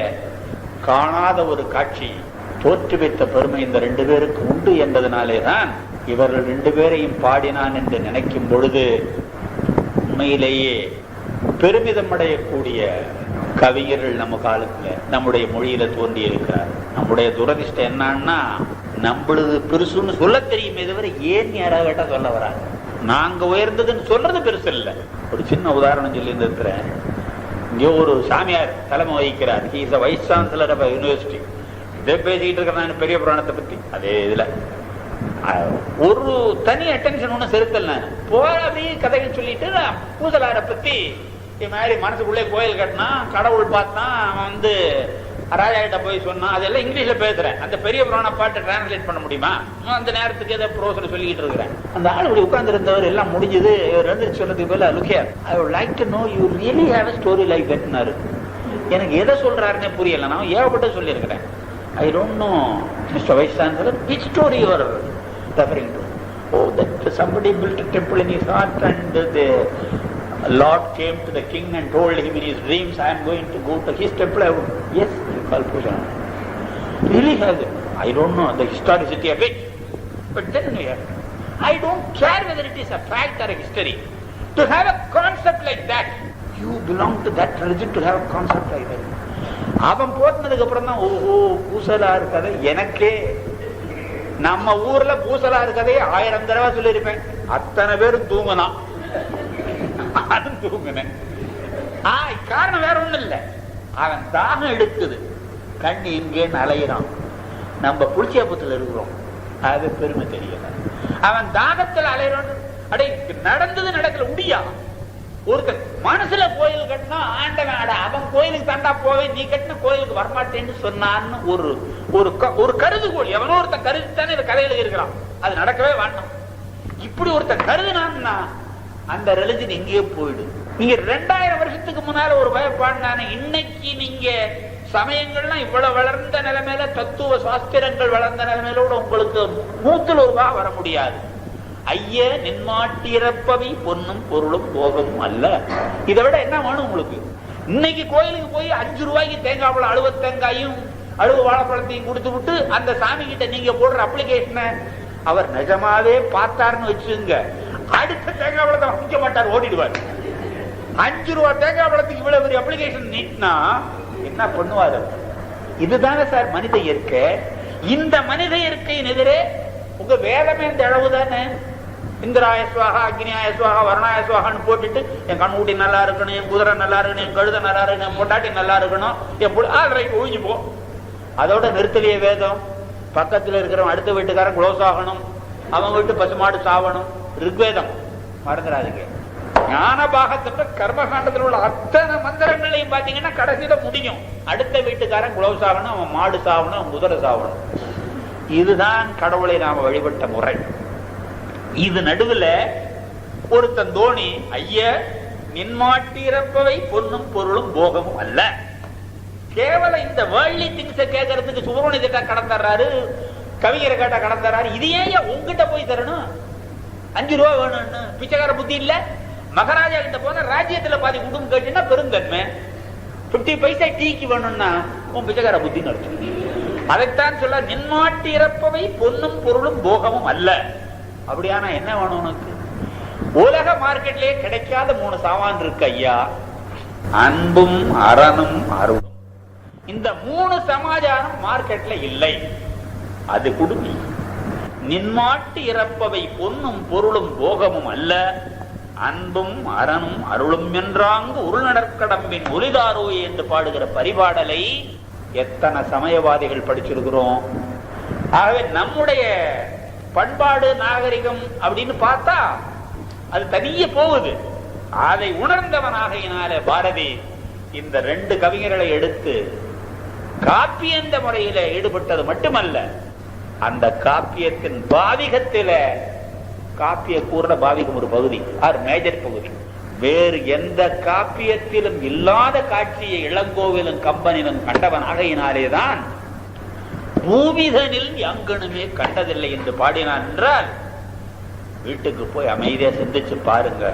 காணாத ஒரு காட்சி தோற்றுவித்த பெருமை இந்த 2 பேருக்கு உண்டு என்பதனாலேதான் இவர்கள் 2 பேரையும் பாடினான் என்று நினைக்கும் பொழுது உண்மையிலேயே பெருமிதம் அடையக்கூடிய கவிஞர்கள் நம்ம காலத்துல நம்முடைய மொழியில தோன்றி இருக்கிறார். நம்முடைய துரதிஷ்டம் என்னன்னா, நம்மளது பெருசுன்னு சொல்ல தெரியுமே தவிர ஏன் யாராவது கேட்டா சொல்ல வராங்க. நாங்க உயர்ந்ததுன்னு சொல்றது பெருசு இல்லை. ஒரு சின்ன உதாரணம் சொல்லி இருக்கிறேன். இங்கே ஒரு சாமியார் தலைமை வகிக்கிறார். He is vice chancellor of university. இதே பேசிக்கிட்டு இருக்கிறான் பெரிய புராணத்தை பத்தி. அதே இதுல ஒரு தனி அட்டென்ஷன் ஒன்றும் செலுத்தல். நான் போற அப்படியே கதைகள் சொல்லிட்டு பூசலாரை பத்தி இது மாதிரி மனசுக்குள்ளே கோயில் கட்டினா, கடவுள் பார்த்தான், அவன் வந்து ராஜா கிட்ட போய் சொன்னான். அதெல்லாம் இங்கிலீஷ்ல பேசுறேன். அந்த பெரிய புராண பாட்டு டிரான்ஸ்லேட் பண்ண முடியுமா? அந்த நேரத்துக்கு ஏதோ ப்ரோசனை சொல்லிக்கிட்டு இருக்கிறேன். அந்த ஆள் இப்படி உட்கார்ந்து இருந்தவர் எல்லாம் முடிஞ்சது. சொல்றதுக்கு போல லுக்கியார், I would like to know you really have a story like that. எனக்கு எதை சொல்றாருன்னே புரியல. நான் ஏகப்பட்ட சொல்லியிருக்கிறேன். I don't know mister vice chancellor which story you are referring to. Oh, that somebody built a temple in his heart, and the Lord came to the king and told him in his dreams, I am going to go to his temple. Yes, you call puja. Really has it. I don't know the historicity of it. But then I don't care whether it is a fact or a history. To have a concept like that, you belong to that religion to have a concept like that. அவன் போனதுக்கு அப்புறம் தான் ஓஹோ பூசலார் கதை எனக்கே நம்ம ஊர்ல பூசலார் கதையை 1000 தடவை சொல்லியிருப்பேன். அத்தனை பேரும் தூங்கினான், அதுவும் தூங்கினேன். காரணம் வேற ஒண்ணும் இல்லை, அவன் தாகம் எடுக்குது, கண்ணு இங்கேன்னு அலையிறான். நம்ம புளிச்சியாபத்துல இருக்கிறோம், அது பெருமை தெரியல. அவன் தாகத்துல அலையிறான். அடே நடந்தது நடக்கல உடியா. ஒருத்தர் மனசுல கோயில் கட்டினா ஆண்டவன் அட அவன் கோயிலுக்கு தாண்டா போவேன், நீ கட்டின கோயிலுக்கு வரமாட்டேன்னு சொன்னான்னு ஒரு கருதுகோள் எவனோ ஒருத்தன் கருதித்தானே இந்த கதையில இருக்கிறான். அது நடக்கவே வேண்டாம். இப்படி ஒருத்தன் கருதுனான்னா அந்த ரிலிஜன் எங்கேயோ போயிடு. நீங்க 2000 வருஷத்துக்கு முன்னால ஒரு பயப்பாடுனானே, இன்னைக்கு நீங்க சமயங்கள்லாம் இவ்வளவு வளர்ந்த நிலைமையில, தத்துவ சாஸ்திரங்கள் வளர்ந்த நிலைமையிலோட உங்களுக்கு மூத்துல ஒரு வர முடியாது. ஐய நின்மாட்டிறப்பவை பொன்னும் பொருளும் போகமும் அல்ல. இதை விட என்ன வேணும் உங்களுக்கு? இன்னைக்கு கோயிலுக்கு போய் 5 ரூபாய்க்கு தேங்காய் பழம், அழுவ தேங்காயும் அழுவ வாழைப்பழத்தையும் கொடுத்து விட்டு அந்த சாமி கிட்ட நீங்க போடுற அப்ளிகேஷனை அவர் நிஜமாவே பார்த்தாருன்னு வச்சுங்க, அடுத்த தேங்காய் பழத்தை வாங்கிக்க மாட்டார், ஓடிடுவார். 5 ரூபாய் தேங்காய் பழத்துக்கு இவ்வளவு பெரிய அப்ளிகேஷன் நீட்னா என்ன பண்ணுவாரு? இதுதானே சார் மனித இயற்கை. இந்த மனித இயற்கையின் எதிரே உங்க வேதமே இந்த அளவு தானே. இந்திராய சுவாகா, அக்னியாய சுவாகா, வர்ணாய சுவாகான்னு போட்டுட்டு என் கண்ணுக்குட்டி நல்லா இருக்கணும், என் குதிரை நல்லா இருக்கணும், என் கழுதை நல்லா இருக்கணும், என் பொண்டாட்டி நல்லா இருக்கணும், என் ஒழிஞ்சு போ. அதோட நிறுத்தலையே வேதம். பக்கத்துல இருக்கிறவன் அடுத்த வீட்டுக்காரன் குளோஸ் ஆகணும், அவன் வீட்டு பசுமாடு சாவணும். ரிக்வேதம் மறந்துடாதீங்க. ஞான பாகத்துல கர்மகாண்டத்தில் உள்ள அத்தனை மந்திரங்களையும் பாத்தீங்கன்னா கடைசியில முடியும். அடுத்த வீட்டுக்காரன் குளோஸ் ஆகணும், அவன் மாடு சாவணும், அவன் குதிரை சாவணும். இதுதான் கடவுளை நாம வழிபட்ட முறை. இது நடுவுல ஒருத்தன் தோணி, ஐய நின்மாட்டிறப்பவை பொன்னும் பொருளும் போகமும் அல்ல. கேவல இந்த வேர்ல்ட்லி திங்ஸ கேட்கறதுக்கு சுப்பிரமணிய திட்டா கடந்துறாரு, கவிஞரை கேட்டா கடந்துறாரு. இது ஏன் உங்ககிட்ட போய் தரணும்? 5 ரூபா வேணும்னு பிச்சைக்கார புத்தி இல்ல. மகாராஜா கிட்ட போன ராஜ்யத்துல பாதி குடும்பம் கேட்டுன்னா பெருந்தன்மை. 50 பைசா டீக்கு வேணும்னா உன் பிச்சைக்கார புத்தின்னு அடிச்சு. அதைத்தான் சொல்ல, நின்மாட்டி இறப்பவை பொன்னும் பொருளும் போகமும் அல்ல. அப்படியானா என்ன வேணும் உனக்கு? உலக மார்க்கெட்லயே கிடைக்காத 3 சாமான் இருக்கு ஐயா. அன்பும் அறனும் அருளும். இந்த 3 சமாச்சாரம் மார்க்கெட்ல இல்லை. அது குடுமி. நின்மாட்டி இறப்பவை பொன்னும் பொருளும் போகமும் அல்ல, அன்பும் அறனும் அருளும் என்றாங்கு உருநடற்கடம்பின் ஒலிதாரோ என்று பாடுகிற பரிபாடலை எத்தனை சமயவாதிகள் படிச்சிருக்கிறோம். ஆகவே நம்முடைய பண்பாடு நாகரிகம் அப்படின்னு பார்த்தா அது தனிய போகுது. அதை உணர்ந்தவனாகையினால பாரதி இந்த 2 கவிஞர்களை எடுத்து காப்பியந்த முறையில ஈடுபட்டது மட்டுமல்ல, அந்த காப்பியத்தின் பாவிகத்தில, காப்பிய கூர்ண பாவிகம் ஒரு பகுதி, ஆர் மேஜர் பகுதி, வேறு எந்த காப்பியத்திலும் இல்லாத காட்சியை இளங்கோவிலும் கம்பனிலும் கண்டவன் ஆகையினாலேதான் பூமிதனில் எங்கனுமே கண்டதில்லை என்று பாடினான் என்றால் வீட்டுக்கு போய் அமைதியா சிந்திச்சு பாருங்க.